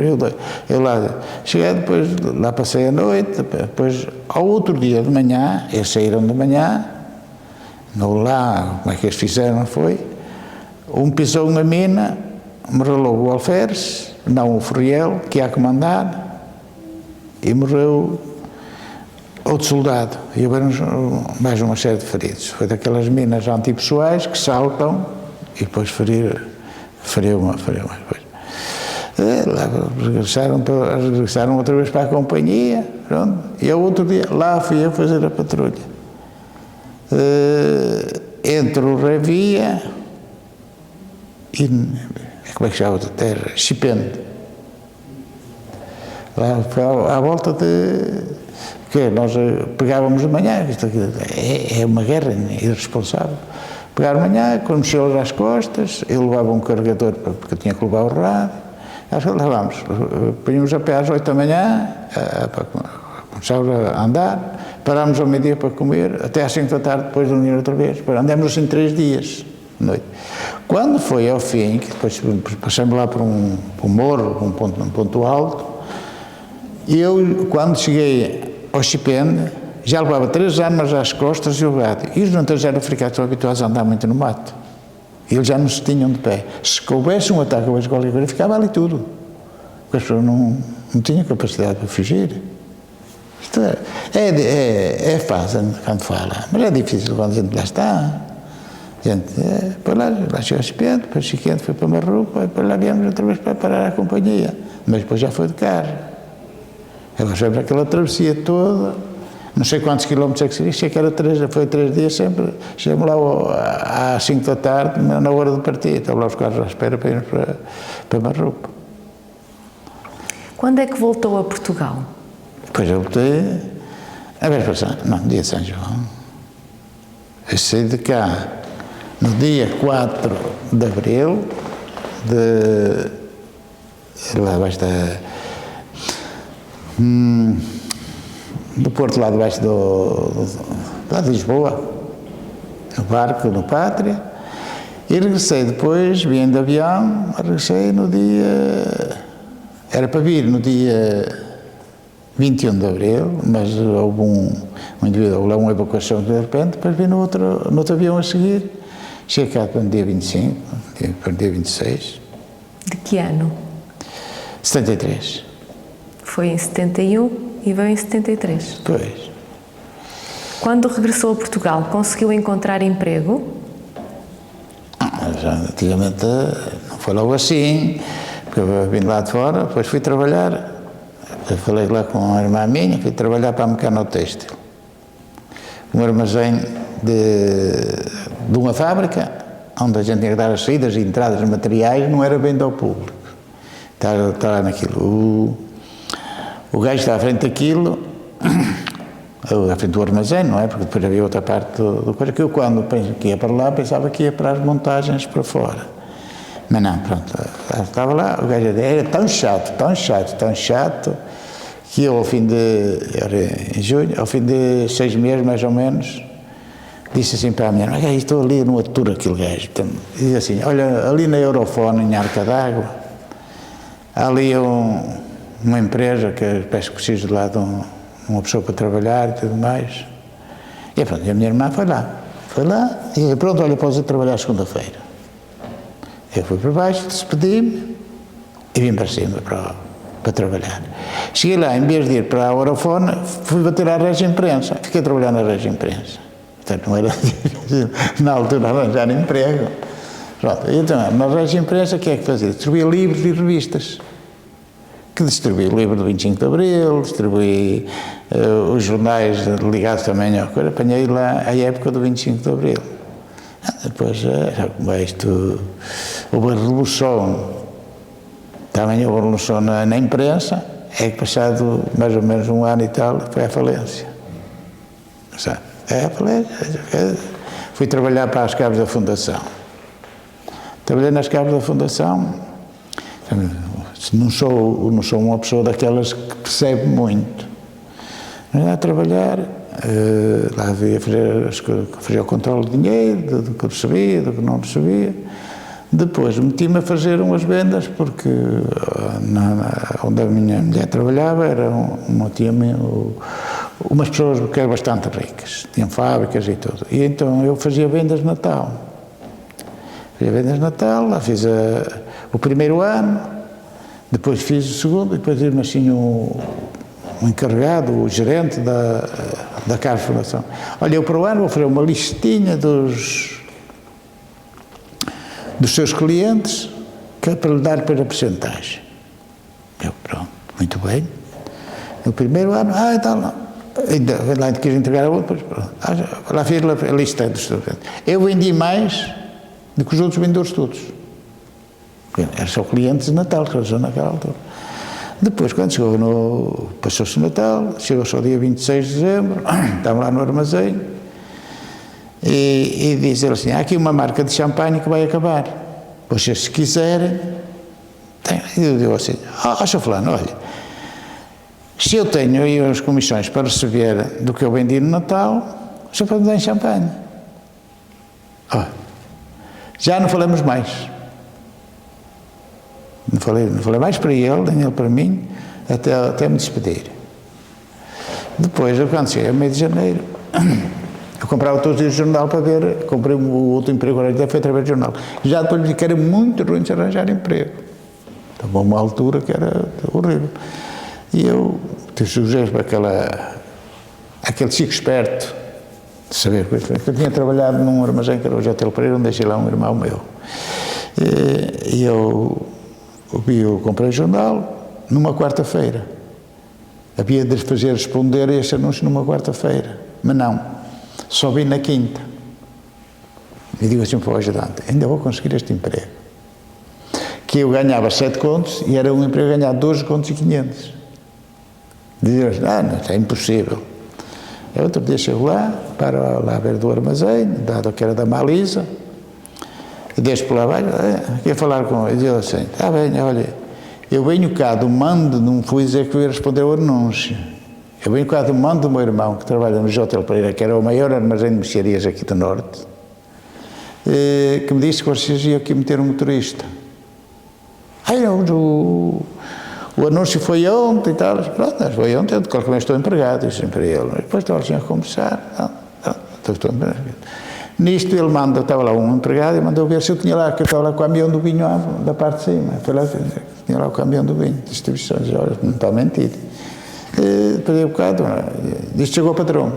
Eu lá cheguei, depois lá passei a noite, depois ao outro dia de manhã, eles saíram de manhã, não lá, como é que eles fizeram, foi? Um pisou uma mina, morreu logo o alferes, não o Ferriel, que ia a comandar, e morreu outro soldado, e houveram mais uma série de feridos. Foi daquelas minas antipessoais que saltam e depois feriu uma coisa. Lá regressaram outra vez para a companhia, pronto, e ao outro dia lá fui eu fazer a patrulha. Entre o Revia e, como é que chama outra terra? Chipende. Lá à volta que nós pegávamos de manhã, isto aqui é uma guerra irresponsável. Pegar de manhã, com mochilas às costas, eu levava um carregador, porque eu tinha que levar o rádio, lá vamos, punhamos a pé às 8 da manhã, começávamos a andar, parámos ao meio-dia para comer, até às 5 da tarde, depois de unir outra vez, andamos assim 3 dias, noite. Quando foi ao fim, que depois passamos lá por um morro, um ponto alto, e eu, quando cheguei ao Chipende, já levava 3 armas às costas e o rádio. E os montanheiros africanos estão habituados a andar muito no mato. Eles já não se tinham de pé. Se houvesse um ataque, houvesse qualquer coisa, ficava ali tudo. Porque as pessoas não tinham capacidade para fugir. Isto é fácil quando fala, mas é difícil quando a gente lá está. A gente, lá chegou a Chiquente, depois Chiquente foi para Marruco, depois lá viemos outra vez para parar a companhia. Mas depois já foi de carro. Agora sempre aquela travessia toda, não sei quantos quilómetros é que seria, sei que foi 3 dias sempre. Chegamos lá às 5 da tarde, na hora de partir, estavam lá os carros à espera para irmos para Marruco. Quando é que voltou a Portugal? Depois eu voltei, dia de São João. Eu saí de cá no dia 4 de Abril, lá abaixo do Porto, lá debaixo lá de Lisboa, no barco, no Pátria, e regressei depois, vim de avião, regressei no dia, era para vir no dia 21 de Abril, mas houve um indivíduo, uma evacuação de repente, depois vim no outro avião a seguir, cheguei cá para o dia 25, para o dia 26. De que ano? 73. Foi em 71 e veio em 73. Pois. Quando regressou a Portugal, conseguiu encontrar emprego? Já antigamente não foi logo assim, porque eu vim lá de fora, depois fui trabalhar. Eu falei lá com uma irmã minha, fui trabalhar para a Mecanotêxtil. Um armazém de uma fábrica, onde a gente tinha que dar as saídas e entradas de materiais, não era venda ao público. Está lá naquilo. O gajo está à frente daquilo, à frente do armazém, não é? Porque depois havia outra parte do coisa, que eu quando que ia para lá, pensava que ia para as montagens para fora. Mas não, pronto, estava lá, o gajo era tão chato, que eu, era em junho, ao fim de 6 meses, mais ou menos, disse assim para a minha irmã, estou ali no aturo aquele gajo. E diz assim, olha, ali na Eurofone, em Arca d'Água, há ali uma empresa que parece que preciso de lá de uma pessoa para trabalhar e tudo mais. E pronto, a minha irmã foi lá, e pronto, olha, podes ir trabalhar segunda-feira. Eu fui para baixo, despedi-me e vim para cima para trabalhar. Cheguei lá, em vez de ir para a Eurofone, fui bater à Régio Imprensa. Fiquei a trabalhar na Régio Imprensa. Portanto, não era difícil, na altura, arranjar emprego. Pronto, então, na Régio Imprensa, o que é que fazia? Distribuía livros e revistas. Que distribuía o livro do 25 de Abril, distribuía os jornais ligados também à coisa. Apanhei lá a época do 25 de Abril. Depois, como é isto, houve a revolução, também houve a revolução na imprensa, é que passado mais ou menos 1 ano e tal, foi à falência. Fui trabalhar para as cabos da Fundação. Trabalhei nas cabos da Fundação, não sou uma pessoa daquelas que percebe muito. Mas a trabalhar, lá havia fazer o controle de dinheiro, do que recebia, do que não recebia. Depois meti-me a fazer umas vendas, porque onde a minha mulher trabalhava era umas pessoas que eram bastante ricas, tinham fábricas e tudo. E então eu fazia vendas de Natal. Lá fiz o primeiro ano, depois fiz o segundo, e depois disse-me assim o encarregado, o gerente da Casa de Fundação. Olha, eu para o ano vou fazer uma listinha dos seus clientes, que é para lhe dar para a percentagem. Eu, pronto, muito bem. No primeiro ano, então lá quis entregar a outra, lá fiz a lista dos seus clientes. Eu vendi mais do que os outros vendedores todos. Eram só clientes de Natal, que eles naquela altura. Depois, quando passou-se o Natal, chegou-se ao dia 26 de dezembro, estava lá no armazém, e diz ele assim, há aqui uma marca de champanhe que vai acabar. Vocês, se quiserem, eu digo assim, Sr. Fulano, olha, se eu tenho aí as comissões para receber do que eu vendi no Natal, o senhor pode me dar em champanhe. Já não falamos mais. Não falei mais para ele, nem ele para mim, até me despedir. Depois, quando cheguei a meio de janeiro, Eu comprava todos os dias o jornal para ver, comprei o outro emprego, agora foi através do jornal. Já depois vi que era muito ruim de arranjar emprego. Estava uma altura que era horrível. E eu te sugeri para aquele chico esperto, de saber que eu tinha trabalhado num armazém que era o Hotel Pereira, onde deixei lá um irmão meu. E eu comprei o jornal numa quarta-feira. Havia de fazer responder esse anúncio numa quarta-feira, mas não, só vi na quinta. E digo assim para o ajudante, ainda vou conseguir este emprego. Que eu ganhava 7 contos e era um emprego a ganhar 12 contos e 500. Diziam assim, não, é impossível. Eu outro dia chego lá, para lá ver do armazém, dado que era da Malisa, e deixo por lá abaixo, queria falar com ele, e dizia assim, está bem, olha, eu venho cá do mando, não fui dizer que eu ia responder ao anúncio, eu venho cá do mando do meu irmão, que trabalha no Hotel Pereira, que era o maior armazém de mercearias aqui do Norte, que me disse que vocês iam aqui meter um motorista. O anúncio foi ontem e tal, pronto, foi ontem, de qualquer maneira estou empregado, disse para ele, depois estava assim a conversar, estou empregado. Nisto ele manda, estava lá um empregado e mandou ver se eu tinha lá, que eu estava lá com o caminhão do vinho da parte de cima, foi lá, tinha lá o caminhão do vinho, distribuições, olha, não está a mentir. Depois um bocado, disse, chegou o patrão,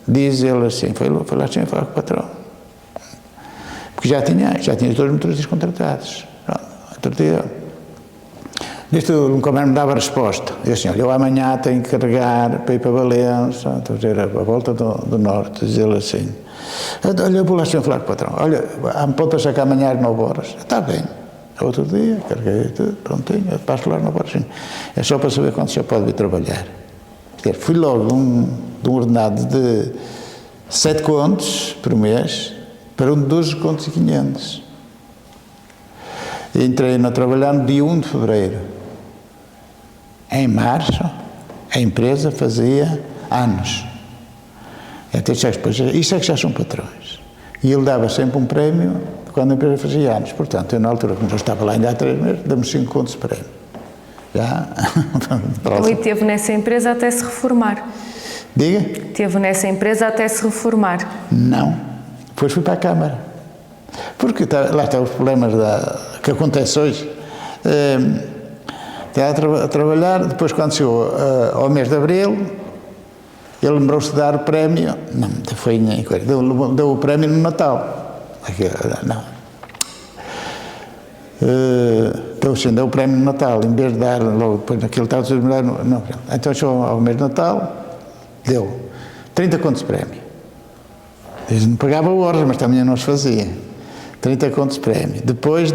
diz ele assim, foi lá assim a falar com o patrão, porque já tinha 2 motoristas contratados, outro dia. Isto nunca mais me dava resposta. Eu assim, olha, eu amanhã tenho que carregar para ir para Valença, a fazer a volta do Norte, diz ele assim, olha, eu vou lá sem falar com o patrão, olha, pode passar cá amanhã às 9 horas. Está bem. Outro dia, carreguei tudo, prontinho, passo lá às 9 horas. Sim. É só para saber quando já pode vir trabalhar. Fui logo de um ordenado de 7 contos por mês para um de 12 contos e 500. Entrei a trabalhar no dia 1 de fevereiro. Em março, a empresa fazia anos. Isso é que já são patrões. E ele dava sempre um prémio quando a empresa fazia anos. Portanto, eu na altura, como já estava lá ainda há 3 meses, damos 5 contos de prémio. Já? Então, e teve nessa empresa até se reformar? Diga? Teve nessa empresa até se reformar? Não. Depois fui para a Câmara. Porque lá estão os problemas que acontece hoje. Estava a trabalhar, depois quando chegou ao mês de abril, ele lembrou-se de dar o prémio, não, foi nem coisa, deu o prémio no Natal. Não. Deu o prémio no Natal, em vez de dar logo depois naquele tal, não. Então chegou ao mês de Natal, deu 30 contos de prémio. Eles não pagavam horas, mas também não os fazia. 30 contos de prémio. Depois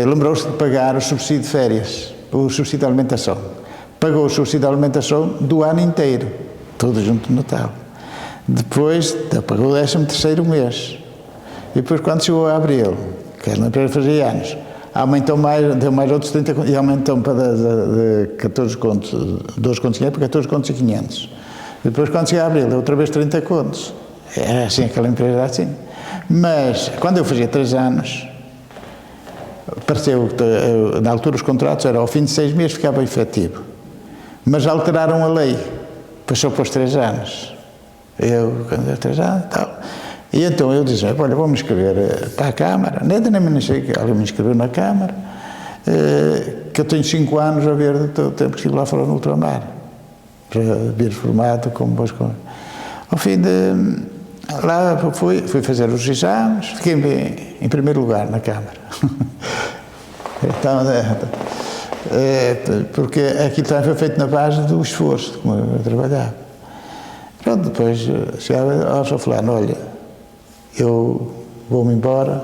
lembrou-se de pagar o subsídio de férias, o subsídio de alimentação. Pagou o subsídio de alimentação do ano inteiro, tudo junto no Natal. Depois pagou o 13º mês. E depois, quando chegou a abril, que a empresa fazia anos, aumentou mais, deu mais outros 30 contos, e aumentou para de 14 contos, 12 contos e 500 para 14 contos e 500. Depois, quando chegou a abril, deu outra vez 30 contos. Era assim, aquela empresa era assim. Mas, quando eu fazia 3 anos, pareceu que, na altura, os contratos eram ao fim de 6 meses, ficava efetivo. Mas alteraram a lei, passou para os 3 anos. Eu, quando eu 3 anos e tal. E então eu disse, olha, vou-me inscrever para a Câmara. Nem me sei que alguém me inscreveu na Câmara, que eu tenho 5 anos a ver o tempo que estive lá fora no ultramar, para vir formado como boas coisas. Ao fim de... Lá fui fazer os exames, fiquei em primeiro lugar na Câmara. Então, porque aquilo também foi feito na base do esforço, como eu trabalhava. Pronto, depois chegava ao Sr. Fulano, olha, eu vou-me embora,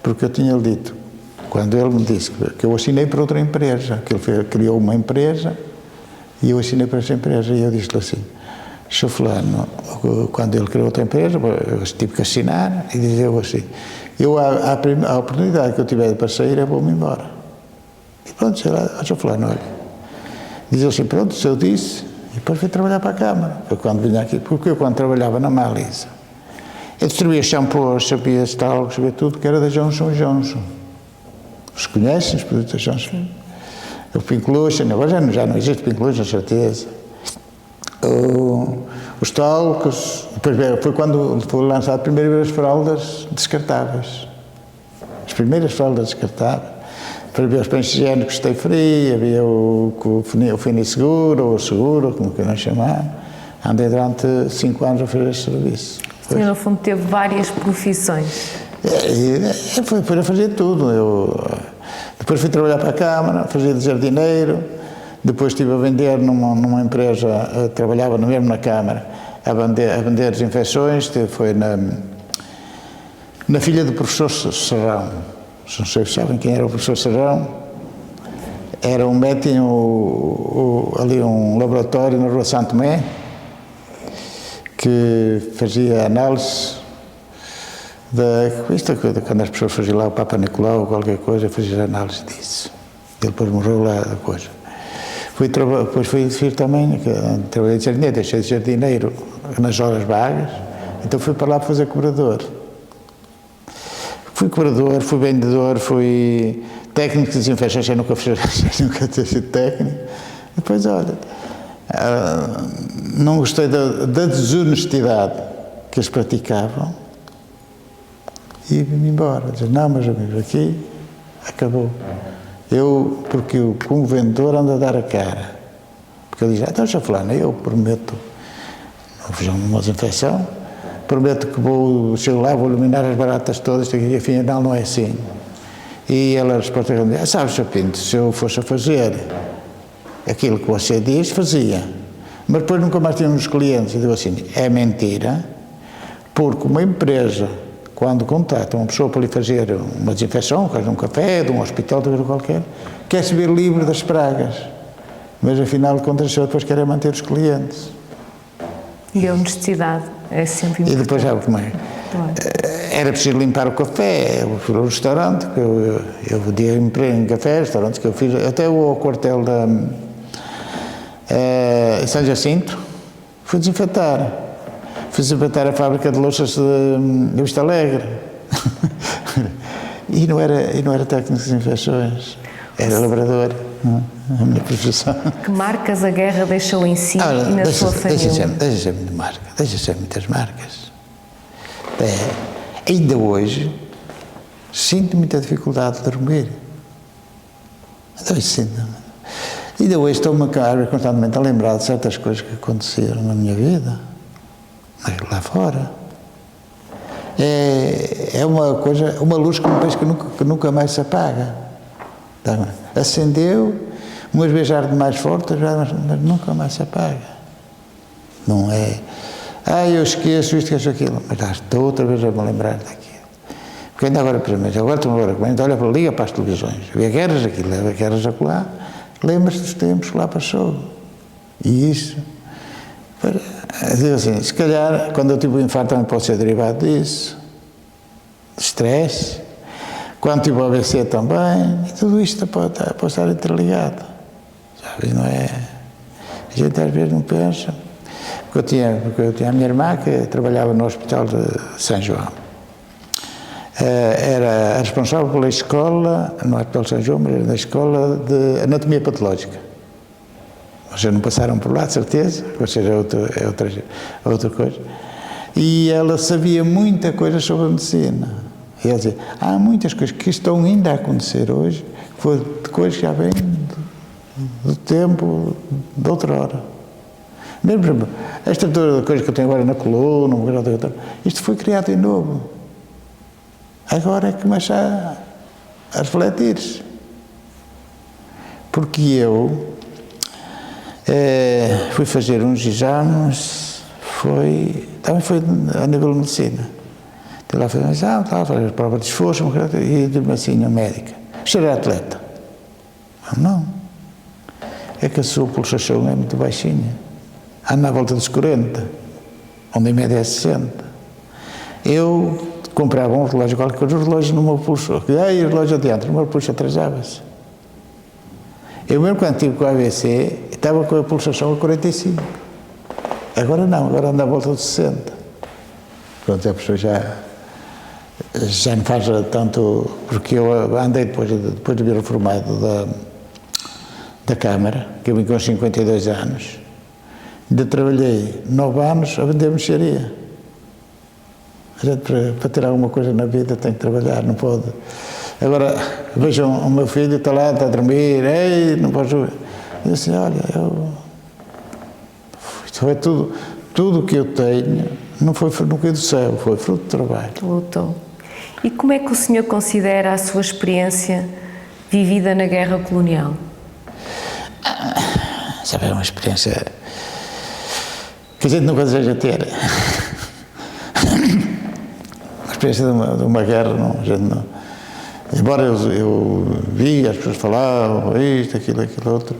porque eu tinha-lhe dito, quando ele me disse que eu assinei para outra empresa, que ele criou uma empresa, e eu assinei para essa empresa, e eu disse-lhe assim, Sr. Fulano, quando ele criou outra empresa, eu tive que assinar, e dizia assim, a oportunidade que eu tiver para sair, eu vou-me embora. E pronto, sei lá, Sr. Fulano, olha, diz assim, pronto, se eu disse, e depois fui trabalhar para a Câmara, quando vinha aqui, porque eu quando trabalhava na Malisa, eu distribuía shampoos, sabia talcos, sabia tudo, que era da Johnson & Johnson. Os conhecem, os produtos da Johnson? O Pink Lotion, agora já não existe Pink Lotion, certeza. os talcos, depois foi quando foi lançado a primeira vez as fraldas descartáveis. As primeiras fraldas descartáveis. Havia os pães higiênicos Stay Free, havia o Finiseguro, ou o Seguro, como que nós chamamos. Andei durante 5 anos a fazer este serviço. O senhor, no fundo, teve várias profissões. Foi a fazer tudo. Depois fui trabalhar para a Câmara, fazia de jardineiro, depois estive a vender numa empresa, trabalhava mesmo na Câmara, a vender desinfecções, foi na filha do professor Serrão. Não sei se sabem quem era o professor Serrão. Era um médico, ali um laboratório na Rua Santo Tomé, que fazia análise quando as pessoas faziam lá o Papa Nicolau ou qualquer coisa, fazia análise disso. Ele depois morreu lá da coisa. Depois fui também, trabalhei de jardineiro, deixei de jardineiro nas horas vagas, então fui para lá para fazer cobrador. Fui cobrador, fui vendedor, fui técnico de desinfecção, eu nunca tinha sido técnico. Depois, olha, não gostei da desonestidade que eles praticavam e vim embora. Dizer, não, meus amigos, aqui acabou. Porque eu, como vendedor, ando a dar a cara. Porque ele diz, então, Sr. Fulano, eu prometo, vou fazer uma desinfecção, prometo que chego lá, vou eliminar as baratas todas, e afinal não é assim. E ela responde, sabe, Sr. Pinto, se eu fosse a fazer aquilo que você diz, fazia. Mas depois nunca mais tínhamos clientes. E digo assim, é mentira, porque uma empresa, quando contrata uma pessoa para lhe fazer uma desinfecção, de um café, de um hospital, de qualquer, quer se ver livre das pragas. Mas afinal de contas, depois quer manter os clientes. E a honestidade é sempre importante. E depois, sabe como é? Claro. Era preciso limpar o café, o restaurante, que eu podia emprego em café, restaurantes que eu fiz, até o quartel em São Jacinto, fui desinfetar. Fui desinfetar a fábrica de louças de Vista Alegre. e não era técnico de desinfecções, era labrador. A minha profissão. Que marcas a guerra deixou em si e na sua família? Deixa ser muitas marcas. Ainda hoje sinto muita dificuldade de dormir. Ainda hoje estou-me constantemente a lembrar de certas coisas que aconteceram na minha vida, mas lá fora. É uma luz que me parece que nunca mais se apaga. Acendeu, umas vezes arde mais forte, mas nunca mais se apaga. Não é, eu esqueço isto, esqueço aquilo, mas já estou outra vez a me lembrar daquilo. Porque ainda agora, por exemplo, agora estou olha para liga para as televisões, havia guerras aqui, havia guerras acolá, lembra-se dos tempos que lá passou. E isso, digo assim, se calhar, quando eu tive o infarto também pode ser derivado disso, de estresse. Quando tive o AVC também, e tudo isto pode estar interligado. Sabe, não é? A gente às vezes não pensa. Porque eu tinha a minha irmã que trabalhava no Hospital de São João. Era responsável pela escola, no Hospital de São João, mas era na escola de Anatomia Patológica. Vocês não passaram por lá, de certeza, ou seja, é outra coisa. E ela sabia muita coisa sobre a medicina. E ela dizia, há muitas coisas que estão ainda a acontecer hoje, que foi de coisas que já vêm do tempo de outra hora. Mesmo, por exemplo, esta coisa que eu tenho agora na coluna, isto foi criado de novo. Agora é que começa a refletir-se. Porque eu fui fazer uns exames, também foi a nível de medicina. Fui lá fazer um exame, fazer a prova de esforço, e de assim, médica. Você era atleta? Não. É que a sua pulsação é muito baixinha. Anda à volta dos 40, onde em média é 60. Eu comprava um relógio, qualquer coisa, o relógio no meu pulso. O relógio adiante, o meu pulso atrasava-se. Eu mesmo quando estive com o AVC, estava com a pulsação a 45. Agora não, agora anda à volta dos 60. Pronto, a pessoa já não faz tanto, porque eu andei depois de vir reformado da Câmara, que eu vim com 52 anos, Ainda trabalhei 9 anos a vender mexaria. A gente, para ter alguma coisa na vida, tem que trabalhar, não pode. Agora, vejam, o meu filho está lá, está a dormir, ei, não pode jogar. Eu disse, olha, foi tudo o que eu tenho, não caiu do céu, foi fruto de trabalho. Lutou. E como é que o senhor considera a sua experiência vivida na guerra colonial? Sabe, é uma experiência que a gente nunca deseja ter. A experiência de uma guerra, não, a gente não. Embora eu vi as pessoas falavam, isto, aquilo, outro.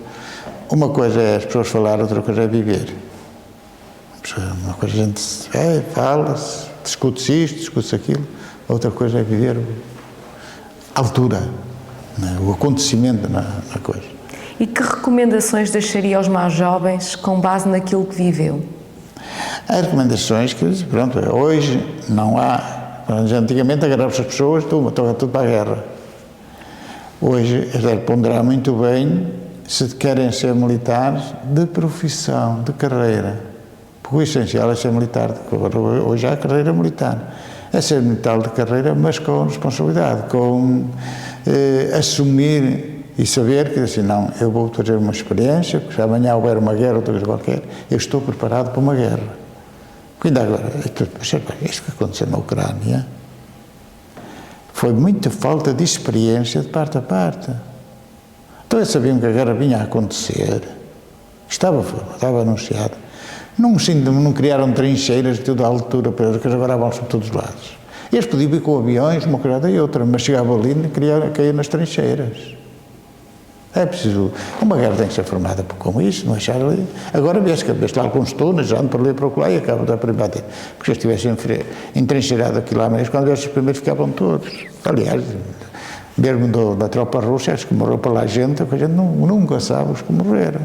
Uma coisa é as pessoas falar, outra coisa é viver. Uma coisa a gente fala-se, discute-se isto, discute-se aquilo. Outra coisa é viver a altura, né, o acontecimento na coisa. E que recomendações deixaria aos mais jovens com base naquilo que viveu? Há recomendações que, pronto, hoje não há. Antigamente agarrava-se as pessoas, tudo para a guerra. Hoje é de ponderar muito bem se querem ser militares de profissão, de carreira. Porque o essencial é ser militar. Hoje há carreira militar. É ser militar de carreira, mas com responsabilidade, com assumir e saber que, assim, não, eu vou fazer uma experiência, que se amanhã houver uma guerra, outra coisa qualquer, eu estou preparado para uma guerra. Porque ainda agora, isto que aconteceu na Ucrânia foi muita falta de experiência de parte a parte. Então eles sabiam que a guerra vinha a acontecer, estava anunciado. Não criaram trincheiras de toda a altura para eles, que agora vão por todos os lados. Eles podiam ir com aviões, uma coisa e outra, mas chegavam ali e caíam nas trincheiras. É preciso, uma guerra tem que ser formada com isso, não achar ali. Agora vês lá alguns túneis, já andam para ali para o e acabam de privatir. Porque se estivessem entrincheirados aquilo lá, mas quando vês os primeiros ficavam todos. Aliás, mesmo da tropa russa, acho que morreu para lá gente, que a gente nunca sabe os que morreram.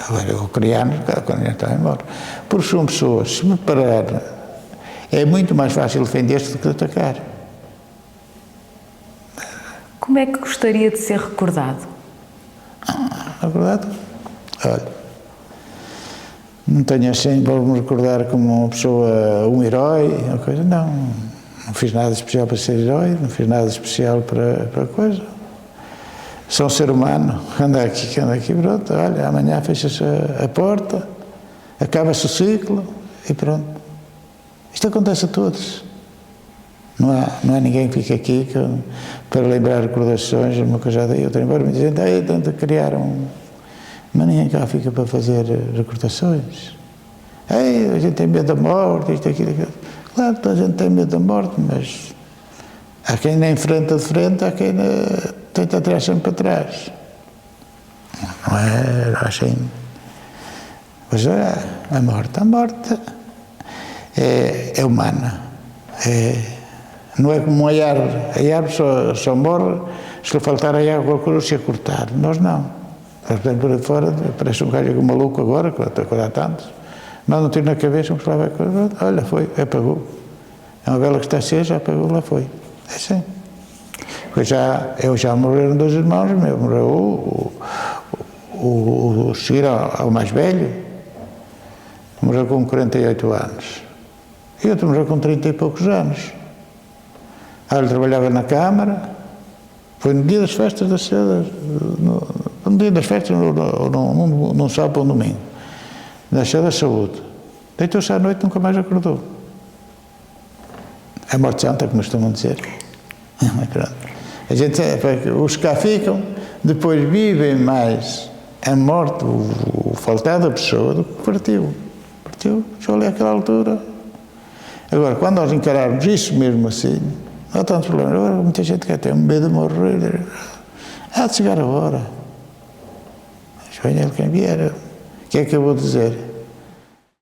Agora, os ucranianos, quando já estão embora. Porque são pessoas, se me parar, é muito mais fácil defender-se do que atacar. Como é que gostaria de ser recordado? Recordado? Olha, não tenho assim, vou-me recordar como uma pessoa, um herói, uma coisa, não fiz nada especial para ser herói, não fiz nada especial para coisa. Sou um ser humano, anda aqui, pronto, olha, amanhã fecha-se a porta, acaba-se o ciclo e pronto. Isto acontece a todos. Não há ninguém que fique aqui para lembrar recordações, uma coisa daí, outra embora. Muita gente tenta criar mas ninguém cá fica para fazer recordações. A gente tem medo da morte, isto, aquilo. Claro, toda a gente tem medo da morte, mas há quem nem enfrenta de frente, há quem tenta tirar sempre para trás. Não é assim. Pois a morte é humana. Não é como a árvore só morre se lhe faltar a água ou se a cortar. Nós não. Nós podemos por aí fora, parece um gajo maluco agora, quando há tantos, mas não tiro na cabeça, mas lá vai, olha, foi, apagou. É uma vela que está acesa, apagou, lá foi. É assim. Já morreram 2 irmãos meus, morreu o seguir ao mais velho, morreu com 48 anos, e outro morreu com 30 e poucos anos. Ele trabalhava na Câmara, foi no dia das festas da seda, no dia das festas, num sábado ou um domingo, na Cheia da Saúde. Deitou-se à noite e nunca mais acordou. É morte santa, como costumam dizer. A gente, os que cá ficam, depois vivem mais a morte, o faltar da pessoa, do que partiu. Partiu, chegou ali àquela altura. Agora, quando nós encararmos isso mesmo assim, não há tantos problemas. Agora, muita gente quer ter medo de morrer. Há de chegar a hora. Mas venha ele quem vier. O que é que eu vou dizer?